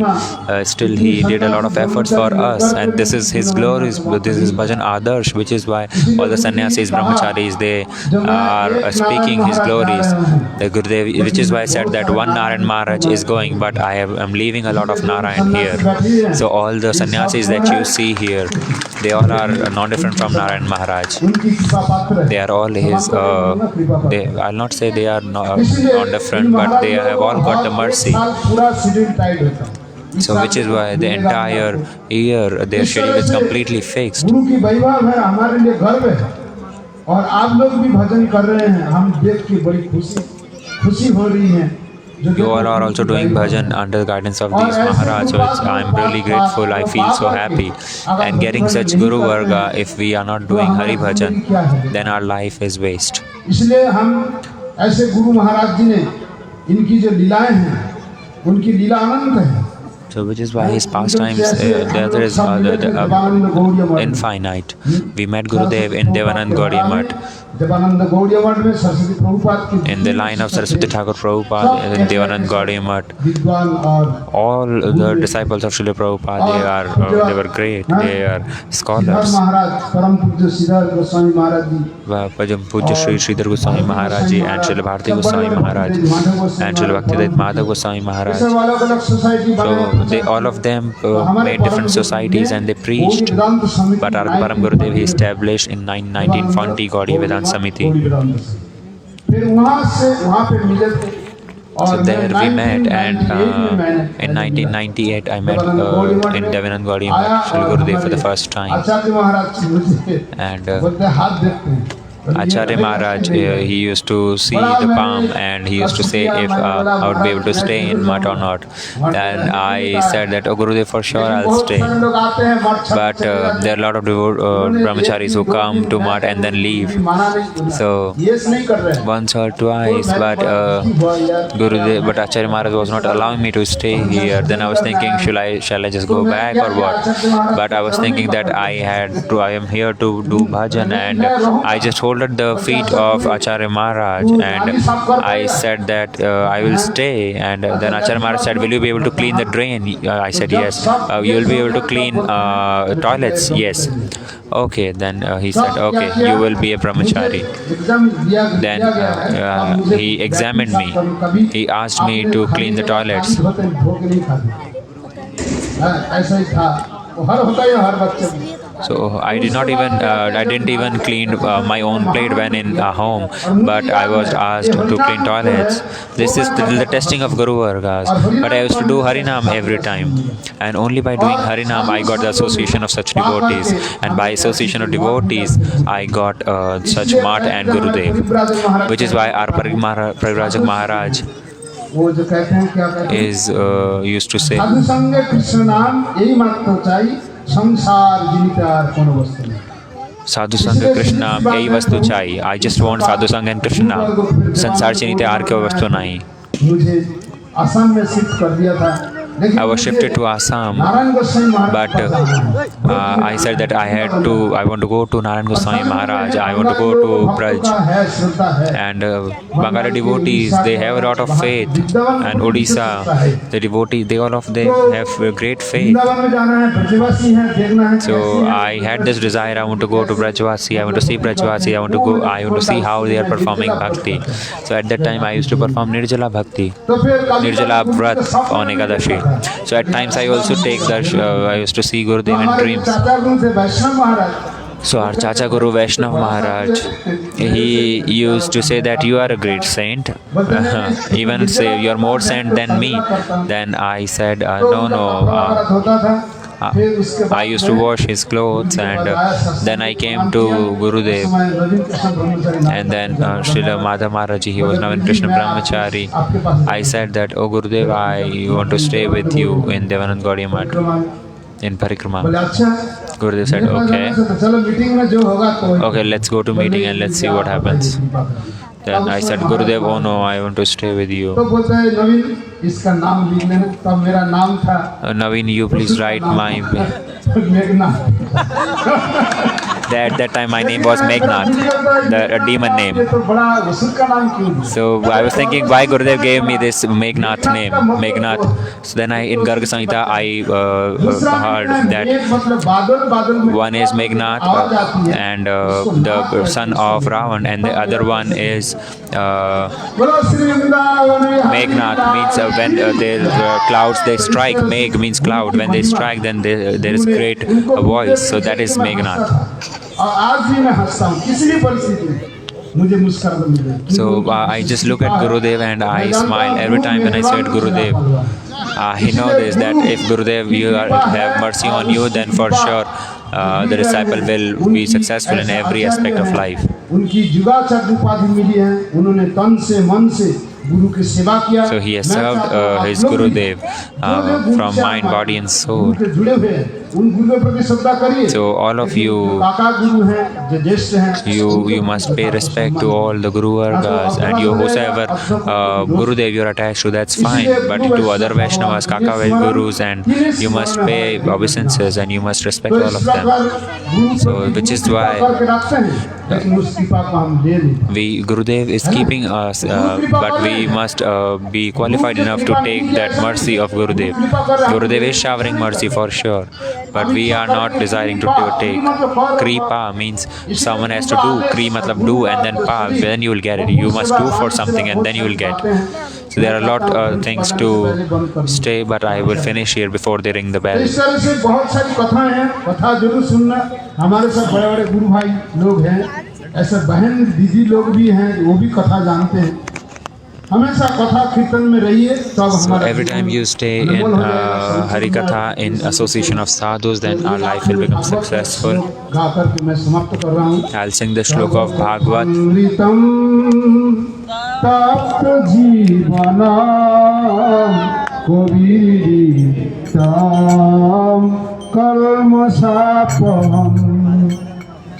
still he did a lot of efforts for us, and this is his glories, this is bhajan adarsh, which is why all the sannyasis, brahmacharis, they are speaking his glories. The Gurudev, which is why I said that one Narayan Maharaj is going, but I am leaving a lot of Narayan here. So all the sannyasis that you see here, they all are not different from Narayan Maharaj. उनकी कृपा पात्र है। They are all his, I'll not say they are not different, but they have all got the mercy. पूरा schedule tight होता है। So which is why the entire year their schedule is completely fixed. गुरु की वैभव है, हमारे लिए गर्व है, और आप लोग भी भजन कर रहे हैं, हम देख के बड़ी खुशी हो रही है। You all are also doing bhajan under the guidance of these Maharaj, so I'm really grateful, I feel so happy. And getting such Guru Varga, if we are not doing Hari Bhajan, then our life is waste. इसलिए हम ऐसे गुरु महाराज जी ने इनकी जो लीलाएं हैं, उनकी लीला अनंत है, So which is why his pastimes there is infinite. We met Gurudev in Devanand Gaudiya Math, Devanand Gaudiya मठ में सरस्वती प्रभुपाद की in the line of Saraswati Thakur Prabhupada in Devanand Gaudiya Math. विद्वान और All the disciples of Srila Prabhupada, they were great. They are Shridhar scholars. महाराज परम पूज्य श्रीधर गोस्वामी महाराज जी Pajam Puja Sri Sridhar Goswami Maharaj Ji and Srila Bharati Goswami Maharaj and Srila Bhaktivedanta Madhav Goswami Maharaj. सब अलग अलग society So they all of them made different societies and they preached. But our Param Gurudev he established in 1940 Gaudiya Vedanta Samiti. फिर वहाँ से वहाँ पे मिले थे So और there we met, and 1998 में मैंने in 1998 I met in Devanand Gaudiya Math Sri Gurudev for the first time. आचार्य महाराज मुझे And बोलते हाथ देखते हैं Acharya Maharaj, he used to see the palm and he used to say if I would be able to stay in Math or not. And I said that, oh Gurudev, for sure I'll stay. But there are a lot of brahmacharis who come to Math and then leave. So once or twice, but Gurudev, but Acharya Maharaj was not allowing me to stay here. Then I was thinking, shall I just go back or what? But I was thinking that I am here to do bhajan, and I just holded the feet of Acharya Maharaj and I said that I will stay. And then Acharya Maharaj said, will you be able to clean the drain? I said yes. You will be able to clean toilets? Yes. Okay, then he said, okay, you will be a brahmachari. Then he examined me. He asked me to clean the toilets. So I didn't even clean my own plate when in home, but I was asked to clean toilets. This is the testing of Guru Vargas. But I used to do Harinam every time, and only by doing Harinam I got the association of such devotees, and by association of devotees I got such Math and Gurudev, which is why our Pragrajak Maharaj वो जो कहते हैं क्या कहते हैं is used to say, साधु संग कृष्ण नाम यही मात्र चाहिए संसार जीवितार कोनो वस्तु नहीं Sadhu Sangha Krishna यही वस्तु चाहिए. I just want Sadhu Sangha and Krishna. संसार से नहीं और कोई वस्तु नहीं. मुझे असम में शिफ्ट कर दिया था I was shifted to Assam, but I said that I want to go to Narayan Goswami Maharaj, I want to go to Braj. And Bengali devotees, they have a lot of faith, and Odisha, the devotees, they all of them have great faith. So I had this desire, I want to go to Brajvasi, I want to see Brajvasi, I want to see how they are performing bhakti. So at that time I used to perform Nirjala Bhakti, Nirjala Vrat on Ekadashi. So at times I also I used to see Gurudev in dreams. So our Chacha Guru Vaishnav Maharaj, he used to say that you are a great saint, even say you are more saint than me. Then I said, no. I used to wash his clothes, and then I came to Gurudev, and then Srila Madhav Maharaj, he was now in Krishna Brahmachari. I said that, oh Gurudev, I want to stay with you in Devanand Gaudiya Math in Parikrama. Gurudev said, okay, let's go to meeting and let's see what happens. Then I said, Gurudev, oh no, I want to stay with you. Naveen, you please write my... At that time my name was Megnath, the demon name. So I was thinking why Gurudev gave me this Megnath name, Megnath. So then in Garga Samhita I heard that one is Megnath and the son of Ravan, and the other one is Megnath, means when the clouds they strike. Meg means cloud. When they strike, then there is great voice. So that is Megnath. So I just look at Gurudev and I smile every time when I say Gurudev. He knows that if Gurudev have mercy on you, then for sure the disciple will be successful in every aspect of life. So he has served his Gurudev from mind, body and soul. उन गुरुओं के प्रति श्रद्धा करिए। So all of you, काका गुरु हैं, जो ज्येष्ठ हैं, you must pay respect to all the Guru Vargas, and you whosoever Gurudev you're attached to, that's fine. But to other Vaishnavas, Kaka Gurus, and you must pay obeisances and you must respect all of them. So which is why Gurudev is keeping us, but we must be qualified enough to take that mercy of Gurudev. Gurudev is showering mercy for sure, but we are not desiring to take. Kripa means someone has to do. Kri matlab do, and then pa, then you will get it. You must do for something and then you will get. So there are a lot things to stay, but I will finish here before they ring the bell. इस तरह से बहुत सारी कथाएं हैं, कथा जरूर सुनना। हमारे सब बड़े बड़े गुरु भाई लोग हैं, ऐसे बहन दीदी लोग भी हैं, वो भी कथा जानते हैं। हमेशा कथा कीर्तन में रहिए, तब So हमारा every time you stay in Harikatha in association of sadhus, then our life will become successful. गा करके मैं समाप्त कर रहा हूँ। I'll sing the shloka of Bhagavad. अमृतम तप्त जीवनम कोविदीताम कर्म सापहम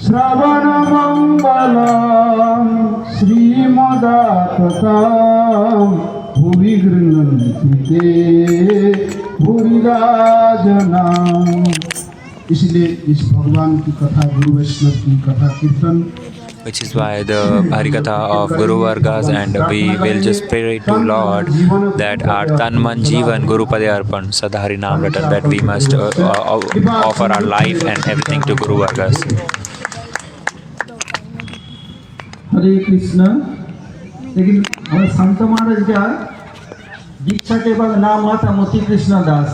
श्रवण मंगलम श्रीमदातताम भुवि गृह्णन्ति ते भूरिराजनाम। इसलिए इस भगवान की कथा, गुरु वैष्णव की कथा कीर्तन, Which is why the Harikatha of Guru Vargas, and we will just pray to Lord that our Tan Man Jeevan Guru Pade Arpan Sadhari Naam Ratan, that we must offer our life and everything to Guru Vargas. हरे कृष्णा। लेकिन हमारे संत महाराज का दीक्षा के बाद नाम हुआ था मोती कृष्ण दास।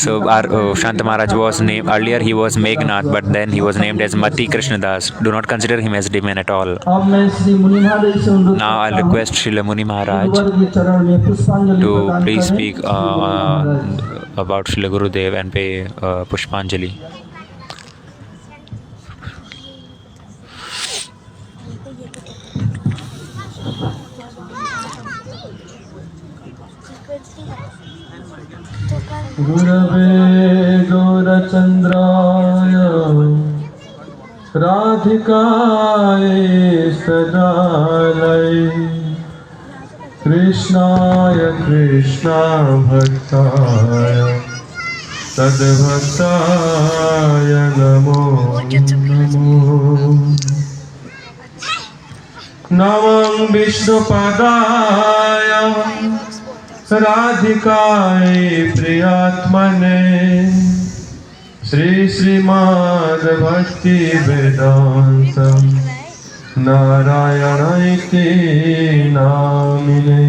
So our Shanta Maharaj was named, earlier he was Meghnath, but then he was named as Mati Krishnadas. Do not consider him as demon at all. अब मैं श्री मुनि महाराज से अनुरोध Now I'll करता हूं, request Srila Muni Maharaj गुरुवर के चरण में पुष्पांजलि to प्रदान please करें। speak about Srila Gurudev and pay Pushpanjali. गुरवे गौरचंद्राय राधिकाय सदालय कृष्णाय कृष्णा भक्ताय तद्भक्ताय नमो नमो। नमः विष्णुपदाय राधिकाय प्रियात्मने श्री श्रीमद् भक्ति वेदांत नारायणायते नामिने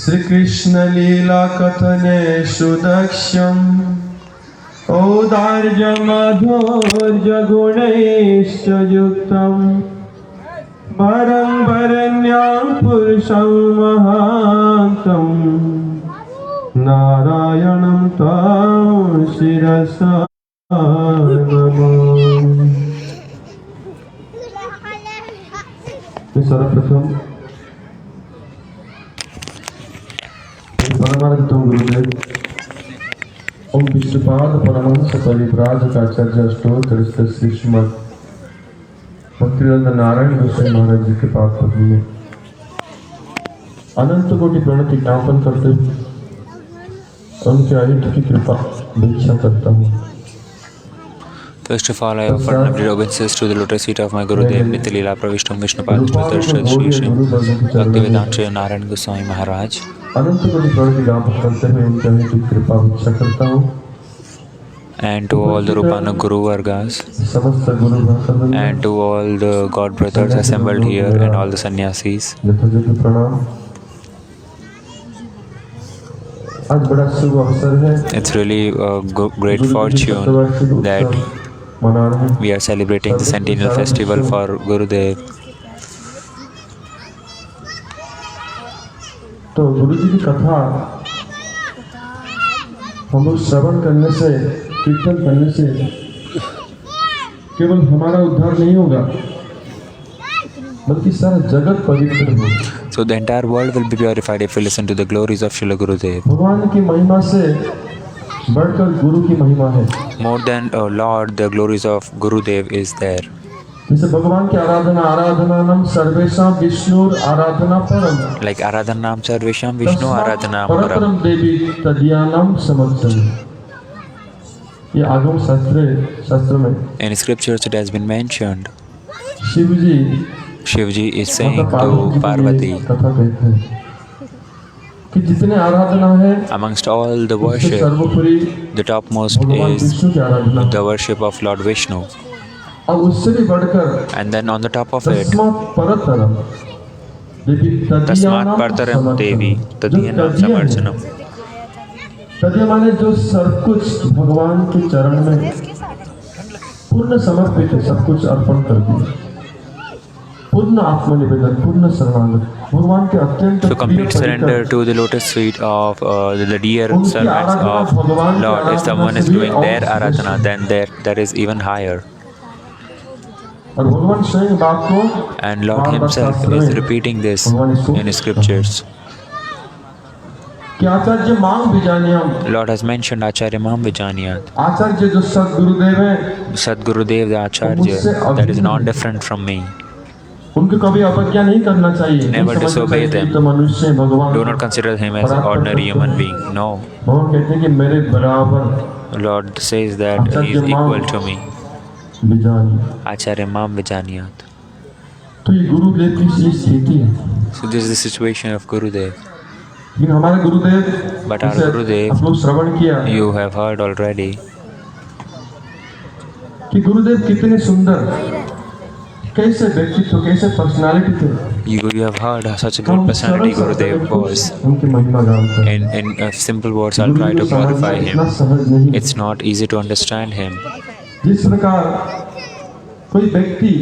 श्री कृष्ण लीला कथने सुदक्षम औदार्य माधुर्य गुणैश्च युक्तम् वरं वरण्यां पुरुषं महान्तं नारायणं त्वां शिरसा नमामि। सर्वप्रथम परमानंदम गुरुदेव ओम विष्णुपाद परमहंस परिव्राजकाचार्य अष्टोत्तर श्रीमद् भक्तिवेदांत नारायण गोस्वामी महाराज जी के पाद पद्म में अनंत कोटि प्रणति ज्ञापन करते हुए उनके आयुष्य की कृपा भिक्षा करता हूँ। First of all, I offer lovely obeisances to the lotus feet of my Gurudev, Nityalila Pravishtam Vishnupad Shri Shri Bhaktivedanta Shri Narayan Goswami Maharaj. अनंत कोटि प्रणति ज्ञापन करते हुए उनके आयुष्य की कृपा भिक्षा करता हूँ। And to all the Rupana Guru Vargas, समस्त गुरु भक्तों and to all the God brothers assembled here, and all the sannyasis. यथोचित प्रणाम। आज बड़ा शुभ अवसर है, It's really a great fortune that मना रहे हैं। we are celebrating the centennial festival for Gurudev. तो गुरु जी की कथा हम लोग श्रवण करने से, कीर्तन करने से केवल हमारा उद्धार नहीं होगा, बल्कि सारा जगत पवित्र होगा। So the entire world will be purified if we listen to the glories of Srila Gurudev. भगवान की महिमा से बढ़कर गुरु की महिमा है। More than Lord, the glories of Gurudev is there. जैसे भगवान की आराधना नाम सर्वेशा विष्णु आराधना परम, Like Aradhanam Sarvesham Vishnu Aradhanam Param. परम देवी तदीयानाम समर्चन। ये आगम शास्त्र में In scriptures it has been mentioned. Shiv ji Shivji is saying माता to Parvati, कथा कहते हैं कि जितने आराधना है amongst all the उससे worship, सर्वोपरि the topmost भगवान is विष्णु की आराधना, the worship of Lord Vishnu. और उससे भी बढ़कर And then on the top of it, तस्मात् परतरम देवी Tasmat तदीयानाम Partaram समर्चनम। Devi जो Tadiyanam तदीय है, Samarchanam. तदीय माने जो सब कुछ भगवान के चरण में पूर्ण समर्पित है, सब कुछ अर्पण कर दिया, पूर्ण आत्मनिवेदन, पूर्ण शरणागत, भगवान के अत्यंत So complete surrender to the lotus feet of the dear servants of Lord. If someone is doing their aradhana, then that is even higher. और भगवान स्वयं बात को And Lord बार-बार Himself शास्त्र is में repeating this भगवान इसको in His scriptures. कि आचार्य मांग विजानियम, Lord has mentioned Acharya Mam Vijanyat. आचार्य जो सद्गुरुदेव है Sadgurudev the Acharya, that is not different from me. उनको कभी अवज्ञा नहीं करना चाहिए। Never नहीं समझना disobey चाहिए कि them. तो मनुष्य है, भगवान Do not consider him as an ordinary human being. No. भगवान कहते हैं कि मेरे बराबर Lord says that He is equal to me. विजानिय। Acharya Mam Vijanyat. तो ये गुरुदेव की ये स्थिति है। So this is the situation of Gurudev. लेकिन हमारे गुरुदेव, But our जैसे Gurudev, आप लोग श्रवण किया You have heard already कि गुरुदेव कितने सुंदर, कैसे व्यक्तित्व, कैसे पर्सनालिटी थे। you have heard such a good personality Gurudev was. उनकी महिमा गाते हैं। In simple words, I'll try to glorify इतना him. सहज नहीं। It's not easy to understand him. जिस प्रकार कोई व्यक्ति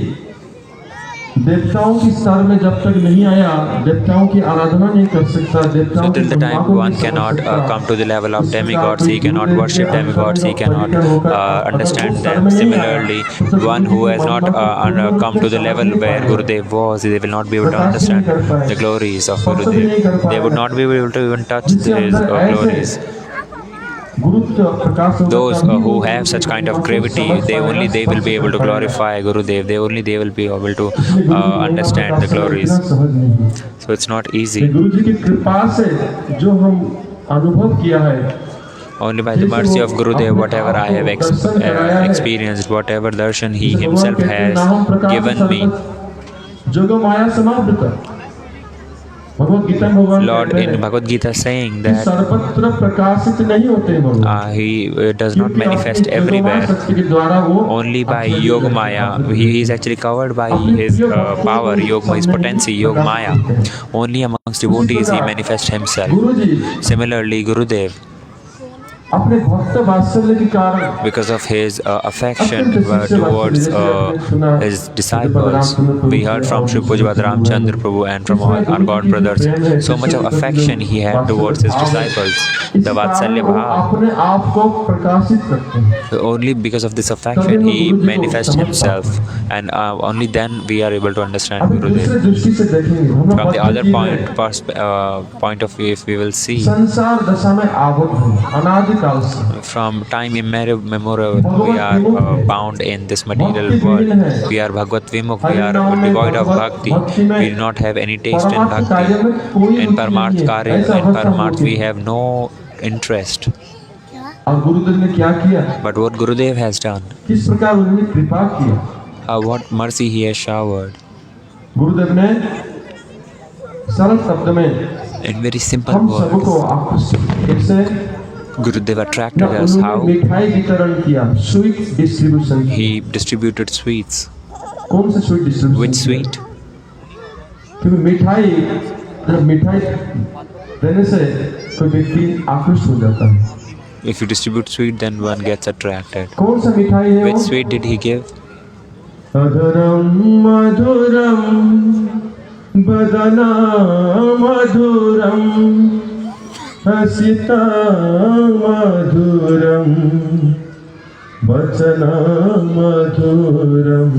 देवताओं की स्तर में जब तक नहीं आया, देवताओं की आराधना नहीं कर सकता, So देवताओं till the की time महिमा को one नहीं cannot समझ सकता। come to the level of इस प्रकार demigods, he कोई cannot गुरुदेव worship के demigods, he अंतर्गत cannot परिकर होकर understand अगर वो them. स्तर में नहीं Similarly, आया, तो one who has not गुरुदेव की come to the level where Gurudev was, they will not be able to understand the glories of Gurudev. They would not be able to even touch his glories. गुरुत्व प्रकाश होगा Those तभी who वो have such kind of उनको gravity, समझ they will be able to पाएगा। glorify Gurudev. They will be able to इसलिए गुरु की understand the महिमा glories. इतना सहज नहीं है। So it's not easy. गुरु जी की कृपा से जो हम अनुभव किया है, Only by the mercy of Gurudev, whatever I have experienced, whatever darshan he himself has given me. जोगो माया समावृत। भगवत गीता में भगवान Lord कहते in हैं Bhagavad Gita saying कि that सर्वत्र प्रकाशित नहीं होते भगवान, he does not क्योंकि manifest अपनी everywhere. योगमाया शक्ति के द्वारा वो Only by अपने Yoga Maya. He is actually covered by his power, his potency, Yoga Maya. Only amongst devotees he manifests himself. Guru ji Similarly, Gurudev, अपने भक्त वात्सल्य के कारण because of his affection towards his disciples, we heard from Shri Pujavad Ramchandra Prabhu and from all our God brothers, so much of affection he had towards his disciples, the Vatsalya Bhav. अपने आप को प्रकाशित करते हैं। Only because of this affection he manifests himself, and only then we are able to understand अभी दूसरे Gurudev. दृष्टि से देखेंगे, हम लोग From the other भगवत जी में point of view, if we will see, संसार दशा में आबद्ध हैं, अनादिकाल से from time immemorial, we are bound in this material world. We are Bhagavad Vimukh, we are devoid of bhakti. We do not have any taste in परमार्थ कार्य bhakti. में कोई In रुचि Paramarth नहीं है। Karya, ऐसा in अवस्था Paramarth, होती we है। have no interest. और गुरुदेव ने क्या किया, But what Gurudev has done, किस प्रकार उन्होंने कृपा किया। what mercy he has showered. गुरुदेव ने सरल शब्द में In very simple हम सबको words, आकृष्ट कैसे Gurudev ना attracted us. उन्होंने How? मिठाई वितरण किया, sweet distribution. He distributed sweets. कौन सा स्वीट डिस्ट्रीब्यूशन? Which sweet? क्योंकि मिठाई, जब मिठाई देने से कोई व्यक्ति आकृष्ट हो जाता है। If you distribute sweet, then one gets attracted. कौन सा मिठाई है Which वो? sweet did he give? अधरम मधुरम बदना मधुरम हसिता मधुरम वचना मधुरम।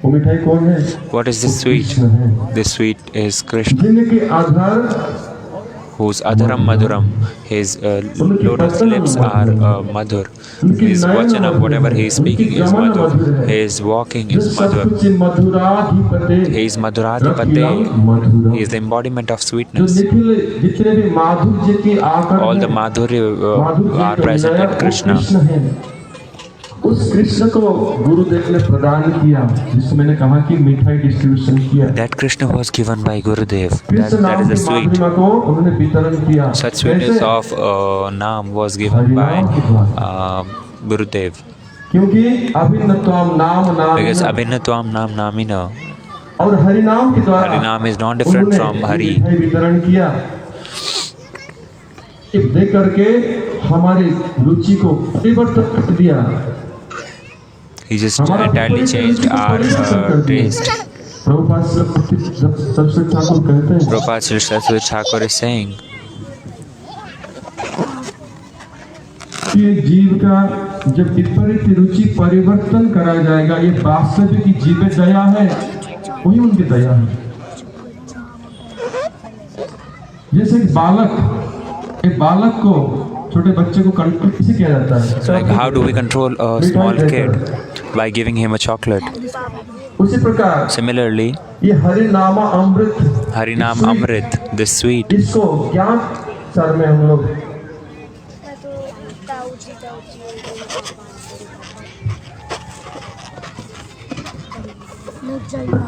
वो मिठाई कौन है? What is this sweet? Krishna है, This sweet is Krishna. जिनके आधार whose adharam maduram, his lotus lips are madhur, his vachanam, whatever he is speaking is madhur, his walking is madhur, he is madhuradhipate, he is the embodiment of sweetness. All the madhurya are present in Krishna. उस कृष्ण को गुरुदेव ने प्रदान किया, जिसको मैंने कहा कि मिठाई डिस्ट्रीब्यूशन किया। That Krishna was given by Gurudev. Krishna That नाम is the की sweet. महिमा को उन्होंने वितरण किया। Such sweetness of Naam was given by Gurudev. क्योंकि अभिन्नत्वम नाम Because नाम Abhinatvam Naam Namina. और हरि नाम के द्वारा Harinam is not different from Hari. मिठाई वितरण किया। देख करके हमारी रुचि को परिवर्तन कर दिया। He just entirely changed our taste. Prabhupada Saraswati Thakur कहते हैं, Prabhupada Sri Saraswati Thakur is saying कि एक जीव का जब विपरीत रुचि परिवर्तन करा जाएगा, ये वास्तविक जीव दया है, वही उनकी दया है। जैसे एक बालक को, छोटे बच्चे को कंट्रोल कैसे किया जाता है? so like how do we control a small kid? By giving him a chocolate. उसी प्रकार Similarly, ये हरिनामा अमृत, Harinam Amrit, the sweet, इसको ज्ञान सर में हम लोग मैं तो ताऊजी लग जाएगा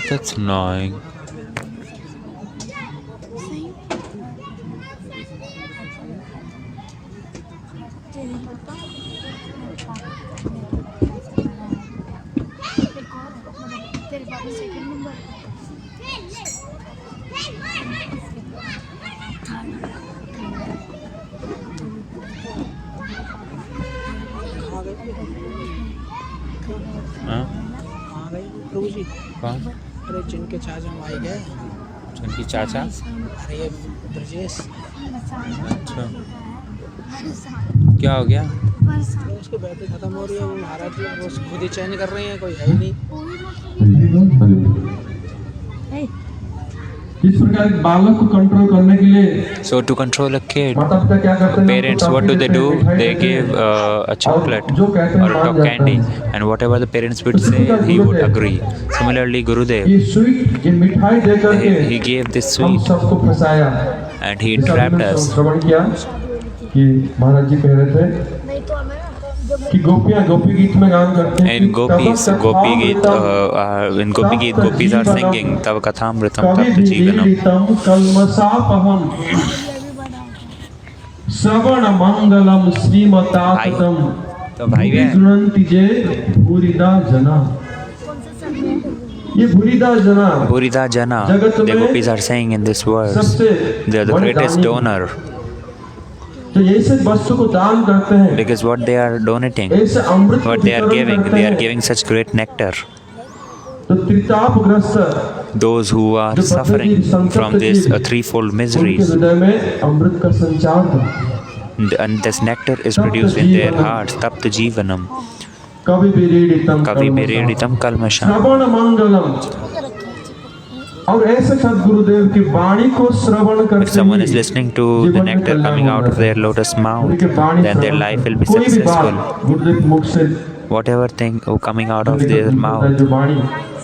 that's annoying. तेरे पापा सेकंड नंबर हाँ? प्रभु जी, कौन? अरे जिनके चाचा हम आई गए, उनकी चाचा? अरे ये ब्रजेश, अच्छा, क्या हो गया? उसकी बैटरी खत्म हो रही है, वो महाराज जी वो खुद ही चेंज कर रहे हैं, कोई है ही नहीं। इस प्रकार बालक को कंट्रोल करने के लिए So to control a kid, माता पिता क्या करते हैं? parents, what do? They give a chocolate or a candy, and whatever the parents would say, he would agree. Similarly, Gurudev, ये स्वीट, ये मिठाई दे करके he gave this हम sweet सबको फंसाया। and he trapped us. श्रवण किया कि महाराज जी कह रहे थे नहीं तो हमें कि गोपियाँ गोपी गीत में गान करते हैं। In Gopis, Gopi Geet, in Gopi Geet, Gopis are singing Tava Kathamritam Tapta Jeevanam. कल्मषापहम श्रवण मंगलम श्रीमतातम तो भाई है, विगृह्णन्ति जे भूरिदा जना। ये भूरिदा जना Purida Jana, the Gopis are saying in this verse, सबसे they are the greatest donor तो ऐसे वस्तु को दान करते हैं, because what they are donating, ऐसे अमृत को what they are वितरण करते they are हैं। giving such great nectar. तो त्रितापग्रस्त Those who are जो suffering बद्धजीव from संतप्त this जीव, threefold उनके miseries, हृदय में अमृत का संचार करते हैं। and this nectar is produced in their hearts. Tapta Jeevanam, कवि विरीडितम Kavi Meriditam Kalmasham. श्रवण मंगलम। और ऐसे सद्गुरुदेव की वाणी को श्रवण If करते someone he is listening to the जीवन में nectar Kalyan coming out of होगा। their lotus mouth, उनके वाणी then their Shravan life will be कोई भी successful. बात गुरुदेव के मुख से Whatever thing coming out of निकलती their है, mouth, जो वाणी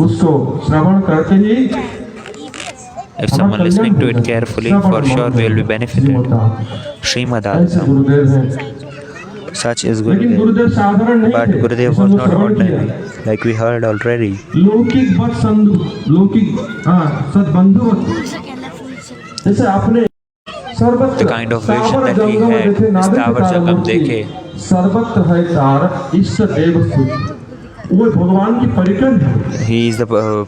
उसको श्रवण करते ही if someone listening to it carefully, for sure we will be benefited. Srimad ऐसे Adhyam, गुरुदेव हैं। such is लेकिन Gurudev. गुरुदेव साधारण नहीं But थे, Gurudev जिसने was वो not श्रवण ordinary, किया। like we heard already. लौकिक वत संधु, लौकिक सद्बंधुवत, जैसे आपने सर्वत्र The kind of vision स्थावर that he जंगम had, देखे, नाभिक स्थावर तारक जंगम की, देखे। सर्वत्र है तार इष्ट देव स्तुति। वो भगवान की परिकर है। He is the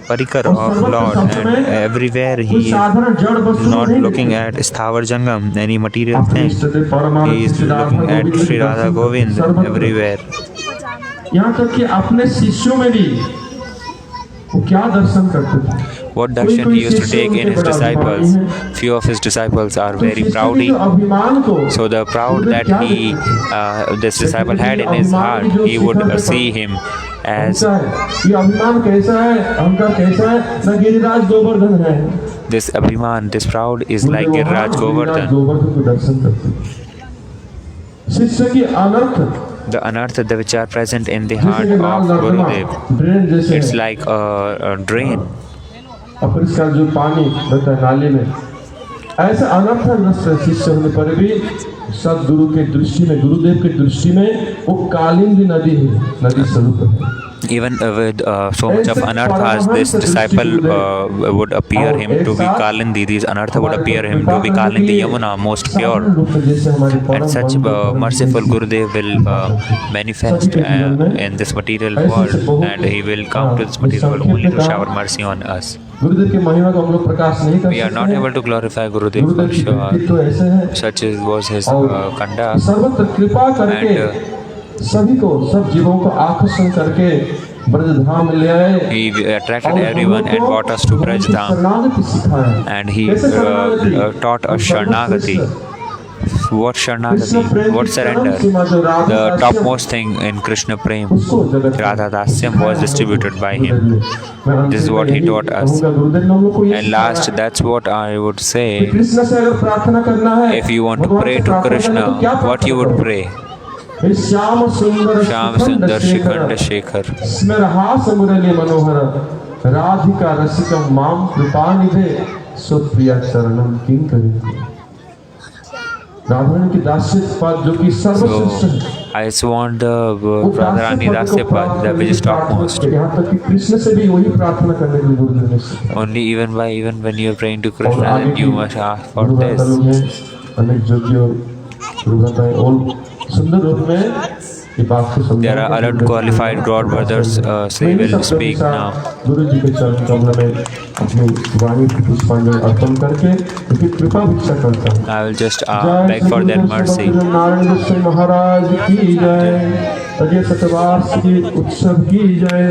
parikar और of सर्वत्र Lord, शब्द में and everywhere कोई he is साधारण जड़ वस्तु not नहीं looking दिखती। at Sthavar Jangam, any material अपने thing. इष्ट देव परमानंद He is Shri Radha looking at Govind Sri के Radha दर्शन Govind सर्वत्र। everywhere. यहाँ तक कि अपने शिष्यों में भी वो क्या दर्शन करते थे? What darshan he used to take in his disciples. Few of his disciples are very proudy. अभिमान को So the proud that this disciple had in his heart, he would see him as ये अभिमान कैसा है, अहंकार कैसा है? न गिरिराज गोवर्धन है। this Abhiman, this proud is like Giriraj Govardhan. Govardhan को दर्शन करते। शिष्य की अनर्थ The anartha which are present in the heart of Gurudev, drain जैसे it's like a drain. अपरिष्कार जो पानी बहता है नाली में, ऐसा अनर्थ नष्ट शिष्य होने पर भी सदगुरु के दृष्टि में, गुरुदेव के दृष्टि में वो कालिंदी नदी है, नदी स्वरूप है। Even with so much of anarthas, this disciple would appear him to be Kalindi. These anartha would appear him to be Kalindi Yamuna, most pure. And such merciful Gurudev will manifest in this material world, and he will come to this material world only to shower mercy on us. गुरुदेव की महिमा को हम लोग प्रकाश नहीं कर We are not able to glorify Gurudev for sure. तो ऐसे है Such was his conduct. सर्वत्र कृपा करके सभी को, सब जीवों को आकर्षण करके ब्रजधाम ले आए। He attracted everyone and brought us to Braj Dham, शरणागति सिखाया। and he taught us Sharanagati. What Sharanagati? What surrender? The topmost thing in Krishna Prem, Radha Dasyam, was distributed by him. This is what he taught us. And last, that's what I would say. Krishna से अगर प्रार्थना करना है, If you want to pray to Krishna, what you would pray? Shyam सुंदर Sham Sundar Shikhand Shekhar. स्मरहास Murli Manohar Radhika रसिकम माम कृपानिधे सुप्रिया चरणम किंकरी। राधारानी की दास्य पद जो कि सर्वश्रेष्ठ है। I just want the Radharani Dasya Pad, that which is topmost. यहाँ तक कि कृष्ण से भी वही प्रार्थना करने के लिए गुरुदेव ने सिखाया। Only even when you are praying to Krishna, then you must ask for this. अनेक योग्य और सुंदर रूप में ये बात को समझा। There are other qualified God brothers, they will speak now. गुरु जी के चरण कमल में अपनी वाणी की पुष्पांजलि अर्पण करके उनकी कृपा भिक्षा करता हूँ। I will just beg for their mercy. Narayan Goswami महाराज की जय, अजय शतवार्षिकी उत्सव की जय,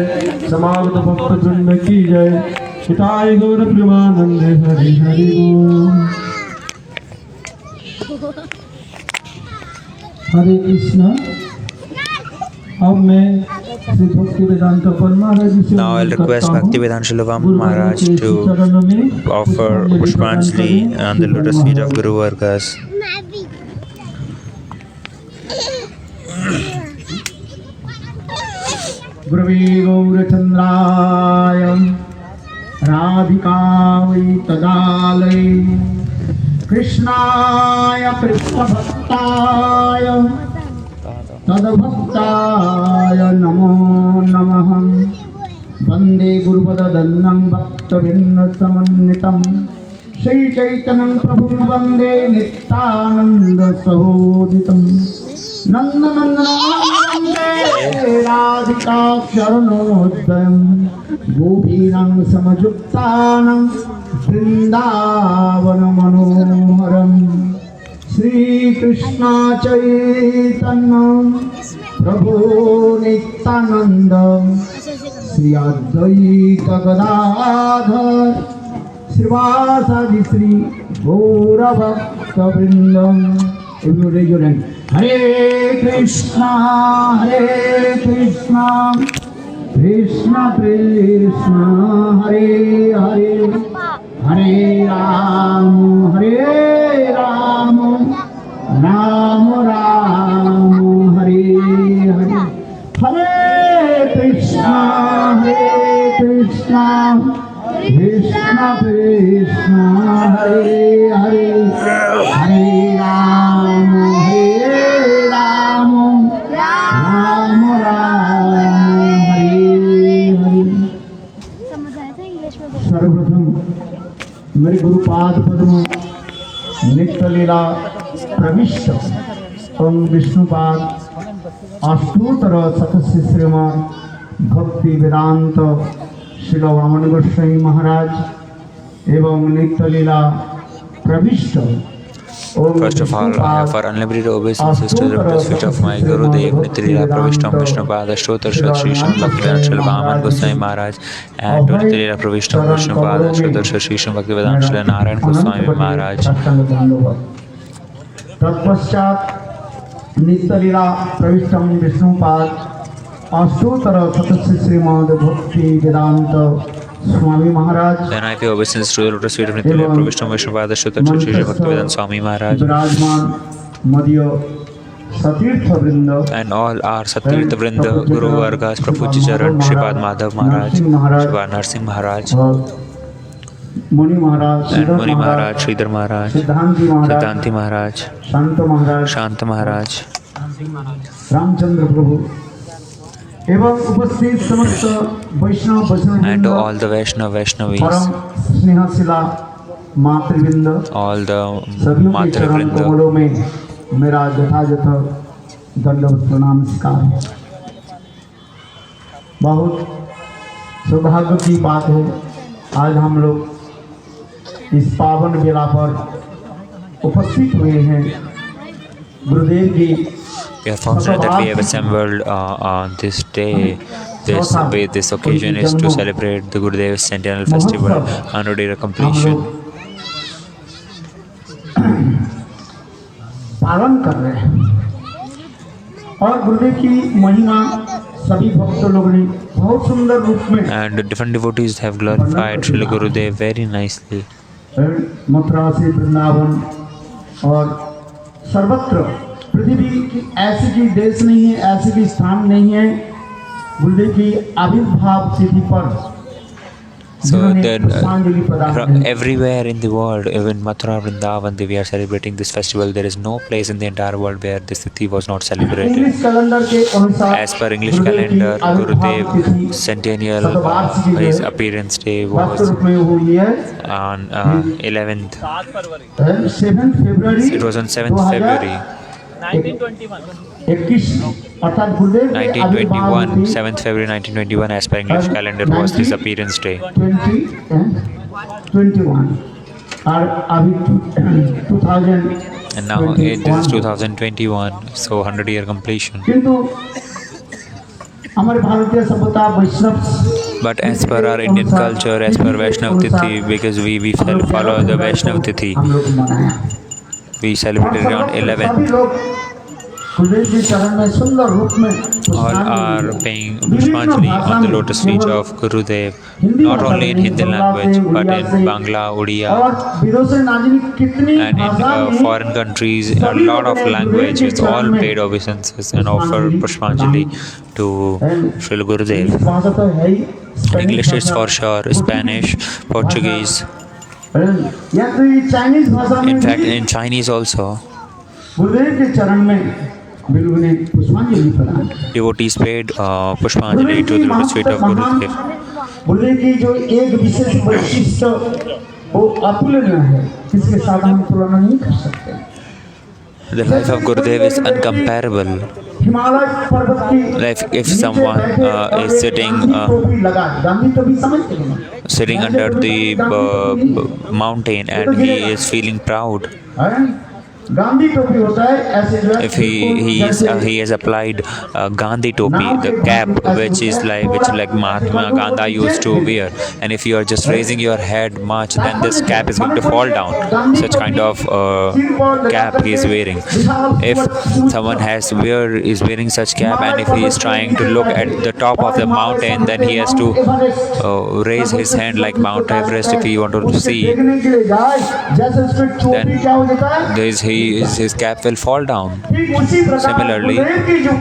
समागत भक्त वृंद की जय, हिताय गौर प्रेमानंद हरि हरि बोल। हरे कृष्ण। अब मैं श्री भक्ति वेदांत महाराज जी से Now I'll request Bhaktivedanta Srilam Maharaj to offer Pushpanjali on the lotus feet of Guru Vargas. गुरवे गौरचंद्राय राधिकावै तदालय कृष्णाय कृष्णभक्ताय तद्भक्ताय नमो नमः। वन्दे गुरुपददन्नं भक्तवृन्दसमन्वितं श्रीचैतन्यं प्रभुं वन्दे नित्यानन्दसहोदितं। नन्दनन्दनं वन्दे राधिकाक्षरणोदयं गोपीनां समयुक्तानां वृन्दावनमनोहरम्। श्री कृष्ण चैतन्य प्रभु नित्यानंद श्री अद्वैत गदाधर श्रीवासादि श्री गौरभक्त वृंदम। हरे कृष्णा कृष्ण कृष्ण हरे हरे, हरे राम राम राम हरे हरे। हरे कृष्णा कृष्ण कृष्ण हरे हरे, हरे राम राम हरे हरे। सर्वप्रथम मेरे गुरुपाद पद्म नित्य लीला प्रविष्ट ओम विष्णुपाद अष्टोत्तर शतस्य श्रीमान भक्ति वेदांत श्रील वामन गोस्वामी महाराज एवं नित्य लीला प्रविष्ट First of all, I offer unlimited obeisances to the lotus feet of my Gurudev Nityalila Pravishtam Vishnupada Shtotra Shat Shri Sri Bhaktivedanta Srila Vaman Goswami Maharaj and to Nityalila Pravishtam Vishnupada Shtotra Shat Shri Sri Bhaktivedanta Srila Narayan Goswami Maharaj. तत्पश्चात नित्यलीला प्रविष्टम विष्णुपाद अष्टोत्तर सतश्री श्रीमद भक्ति वेदांत Swami Maharaj Then I pay obeisance to the lotus feet of Nityalila Pravishtam Vishnupada Shtotra Shat Shri Sri Bhaktivedanta Swami Maharaj विराजमान मध्य सतीर्थ वृंद and all our Satirtha Vrinda, Guru Vargas, Prabhuji Charan, Shripad Madhav Maharaj, Shripad Narsingh Maharaj, मुनि महाराज and Muni Maharaj, Sridhar Maharaj, सिद्धांति महाराज Siddhanti Maharaj, शांत महाराज Shanta Maharaj, Ramchandra प्रभु एवं उपस्थित समस्त वैष्णव and वैष्णववृंद to all the Vaishnavis, परम स्नेहशिला मातृवृंद all the सभी के Matra चरण Vrinda, कमलों में मेरा यथायथ दंडवत प्रणाम नमस्कार है। बहुत सौभाग्य की बात है आज हम लोग इस पावन बेला पर उपस्थित हुए हैं गुरुदेव की we are fortunate that we have assembled on this day. This occasion is to celebrate the Gurudev Centennial Festival, 100-year completion. पालन कर रहे हैं और गुरुदेव की महिमा सभी भक्त लोगों ने बहुत सुंदर रूप में And different devotees have glorified Srila Gurudev very nicely. Mathura से वृंदावन और सर्वत्र पृथ्वी की ऐसी की देश नहीं है ऐसी की स्थान नहीं है गुरुदेव की आविर्भाव तिथि पर So then, from everywhere in the world, even Mathura, Vrindavan, we are celebrating this festival. There is no place in the entire world where this tithi was not celebrated. English calendar के अनुसार As per English calendar, Gurudev Centennial, his appearance day वास्तव was रूप में हुई है on 11th. 7 February It was on 7th February 21 अर्थात गुरुदेव के 1921. 7th February 1921, as per English calendar, was this appearance day. 21 और अभी 2000 And now this is 2021, so 100-year completion. किंतु हमारे भारतीय सभ्यता वैष्णव But as per our Indian culture, as per Vaishnav Tithi, because we follow the Vaishnav Tithi, हम लोग मनाया we celebrated on सभी 11th. लोग गुरुदेव जी चरण में सुंदर रूप में All are paying Pushpanjali on the lotus feet of Gurudev, not only in Hindi language, but in Bangla, Odia, और विदेशी नाजिनी कितनी and in foreign countries, a lot of languages, all paid obeisances and offer Pushpanjali to Srila Gurudev. भाषा तो है ही English is for sure, Spanish, Portuguese, या तो ये Chinese भाषा में in fact भी in Chinese also. गुरुदेव के चरण में बिल्कुल ने पुष्पांजलि प्रदान की। Devotees paid Pushpanjali to the lotus feet of Gurudev. गुरुदेव की जो एक विशेष वैशिष्ट वो अतुलनीय है, इसके साथ हम तुलना नहीं कर सकते। The life of Gurudev is uncomparable. Himalaya पर्वत की Like if someone is sitting टोपी लगा, गांधी टोपी समझते हैं ना? sitting under the mountain and he is feeling proud, हैं? गांधी टोपी होता है ऐसे जो है if he has applied Gandhi topi, the cap which like Mahatma Gandhi used to wear, and if you are just raising your head much, then this cap is going to fall down. Such kind of cap he is wearing. If someone is wearing such cap, and if he is trying to look at the top of the mountain, then he has to raise his hand like Mount Everest if he wanted to see. देखने के लिए जाए जैसे उसमें टोपी क्या हो जाता है His cap will fall down. ठीक उसी प्रकार Similarly, गुरुदेव की जो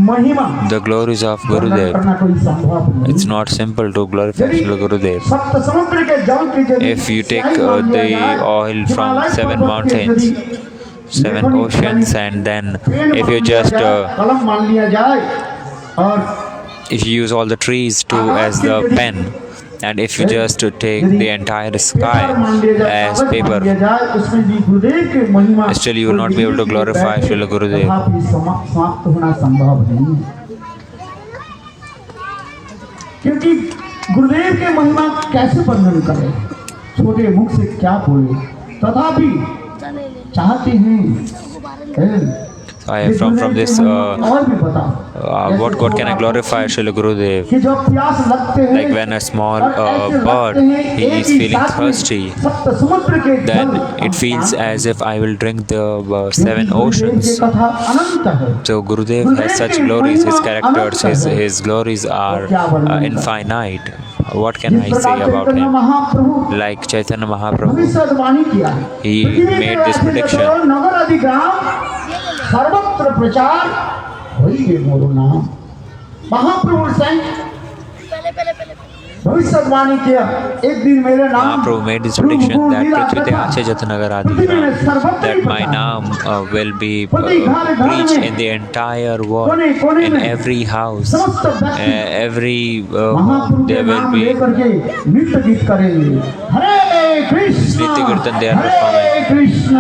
महिमा the glories of वर्णन Gurudev, करना कोई संभव नहीं। it's not simple to glorify यदि Srila Gurudev. सप्त समुद्र के जल की यदि If you take सिंचाई मान लिया the जाए, oil from हिमालय 7 पर्वत के mountains, यदि 7 लेखनी oceans, मान and then पेड़ if you मान लिया just जाए, कलम मान लिया जाए और if you use all the trees as the pen, and if you just take the entire sky as paper, उसमें भी गुरुदेव के महिमा still you will not be able to glorify Srila Gurudev. तथापि समाप्त होना संभव नहीं है क्योंकि गुरुदेव के महिमा कैसे वर्णन करें, छोटे मुख से क्या बोले, तथापि गुब्बारा ले लेना चाहती हैं गुब्बारा ले हैं? From this, और भी बताओ what God can I glorify Srila Gurudev? कि जो प्यास लगते हैं Like when a small और ऐसे bird लगते हैं, he एक is ही feeling साथ में thirsty, सप्त समुद्र के then जल it feels as if I will drink the seven Gurudev oceans. की कथा अनंत है So Gurudev has such glories, his characters, his glories are infinite. What can I जिस say प्रकार about Chaitanya him? Mahaprabhu Like Chaitanya Mahaprabhu, भविष्यवाणी किया है। he पृथ्वी के made this ऐसे prediction. जगह नगर अधिग्राम सर्वत्र प्रचार होइगे मोरो नाम। महाप्रभु से पहले पहले पहले भविष्यवाणी किया एक दिन मेरे नाम Mahaprabhu made this prediction that Prithvi Ache Jatanagar Adigram, that my name will be preached in the entire world, in every house, every home. There will be नृत्य गीत करेंगे हरे Krishna Nitya Kirtan they are हरे कृष्ण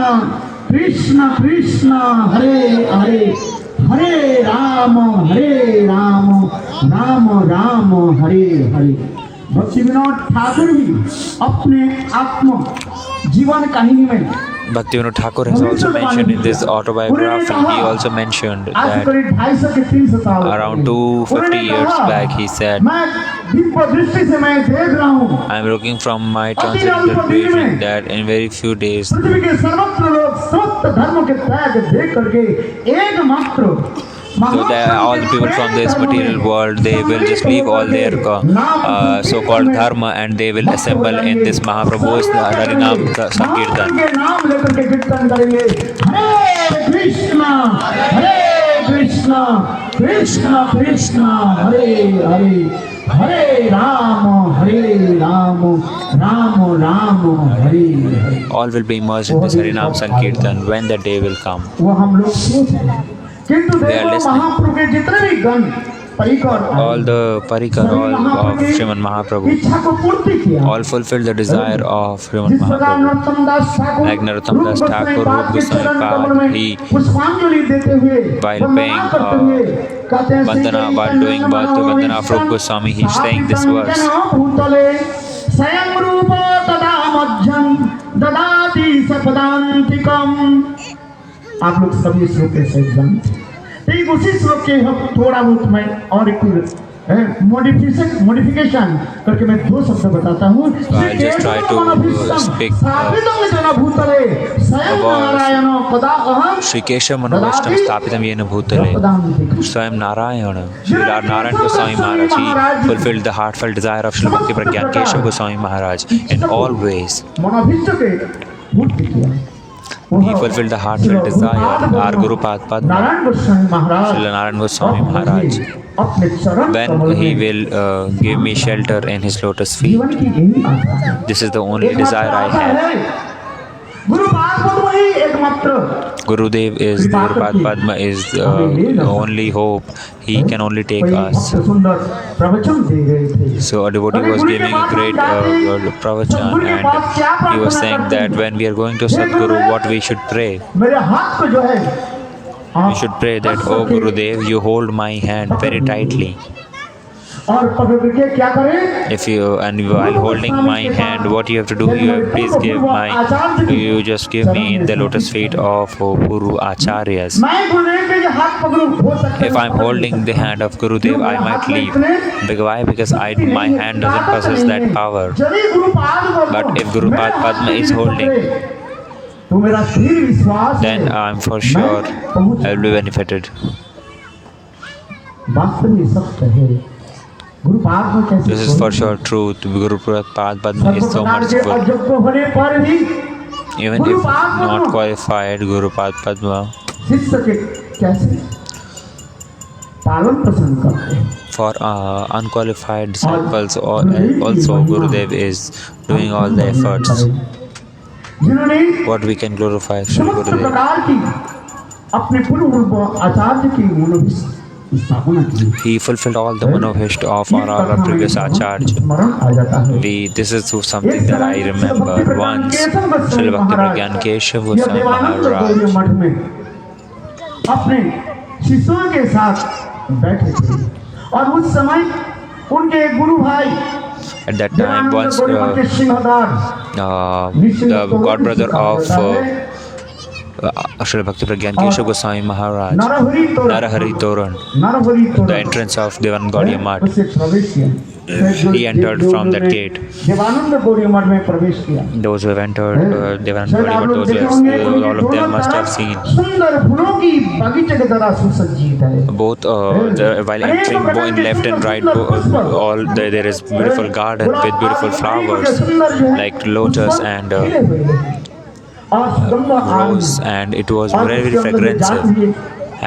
कृष्ण कृष्ण हरे हरे हरे राम राम राम हरे हरे। भक्ति विनोद ठाकुर भी अपने आत्म जीवन कहानी में Bhaktivinoda Thakur has also mentioned in this autobiography, he also mentioned आज that करीब 250 से 300 साल around 250 years back he said, मैं दिव्य दृष्टि से मैं देख रहा हूँ I am looking from my transcendental vision that in very few days पृथ्वी के सर्वत्र लोग समस्त धर्म के त्याग देख करके एकमात्र so that all the people from this material world they will just leave all their so-called dharma and they will assemble in this Mahaprabhu's Harinam Sankirtan. नाम लेकर के कीर्तन करेंगे हरे Krishna Krishna Krishna Hare Hare Hare Ram Ram Ram Hare Hare. All will be immersed in this Harinam Sankirtan when the day will come. वो हम लोग सोच रहे हैं किंतु We are देखो listening. महाप्रभु के जितने भी गण परिकर All the parikar, all of Sriman Mahaprabhu, इच्छा को पूर्ति किया all fulfill the desire of Sriman जिस प्रकार Mahaprabhu. नरोत्तम दास Thakur Like Narottam Das Thakur, रूप Rup Goswami Pad, he पुष्पांजलि देते हुए while वंदना paying, करते हुए कहते हैं Vandana, while doing Vandana of Rup Goswami, he is saying this verse. भूतले स्वयं रूप तदा मध्यम ददाति सपदांतिकम। आप लोग सभी श्लोक के सहित जानते हैं। ठीक उसी श्लोक के हम थोड़ा बहुत मैं और एक मॉडिफिकेशन करके मैं दो शब्द बताता हूँ। I'll just try to speak Shri Keshav Manavishtam Sthapitam Yena Bhutale Swayam Narayana. Shri Narayan Goswami Maharaj, he fulfilled the heartfelt desire of Shri Bhakti Pragyan Keshav Goswami Maharaj in all ways. He fulfilled the heartfelt desire. Our Guru Padma, Shri Narayan Goswami Maharaj, when he will give me shelter in his lotus feet. This is the only desire I have. Gurudev is the Guru Padma is the only hope. He can only take us. So a devotee was giving a great pravachan, and he was saying that when we are going to Sadguru, what we should pray. We should pray that, "Oh Gurudev, you hold my hand very tightly." If you and while holding my hand, what you have to do, you just give me in the lotus feet of Guru Acharyas. If I'm holding the hand of Gurudev, I might leave. Why? Because my hand doesn't possess that power. But if Guru Padma is holding, then I'm for sure I'll be benefited. This is for sure truth. Guru Padma is so much good. Even if not qualified, Guru Padma, for unqualified disciples, also Gurudev is doing all the efforts. What we can glorify Shri Gurudev. He fulfilled all the manobhishta of our previous Acharya. This is something that I remember once. Srila Bhakti Pragyan Keshav Goswami Maharaj, अपने शिष्यों के साथ बैठे थे और उस समय उनके गुरु भाई at that time, once the godbrother of Srila Bhakti Pragyan Keshav Goswami Maharaj, Narhari तोरण Narahari Toran, नरहरि the तोरण entrance of Devan Gaudiya Math. उससे प्रवेश किया He entered from that gate. Devanand गौड़ी मठ में प्रवेश किया Those who have entered Devanand Gaudiya Math, those who have, all of them must have seen. सुंदर फूलों की बगीचे के तरह सुसज्जित है Both while entering in left and right, all there is beautiful garden with beautiful flowers like lotus and और सुगंध rose, and it was very very fragrantive.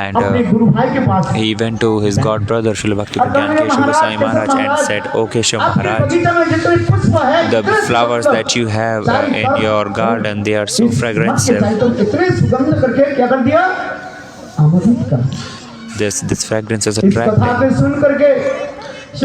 And अपने गुरु भाई के पास he went to his god brother Srila Bhakti Pragyan Keshav Goswami Maharaj and said, "O Keshav आपके Maharaj, बगीचे में जितने पुष्प है the flowers that you have in your garden, they are so fragrantive. तो इतने सुगंध करके क्या कर दिया आमंत्रित कर This fragrance is इस कथा attractive." को सुन करके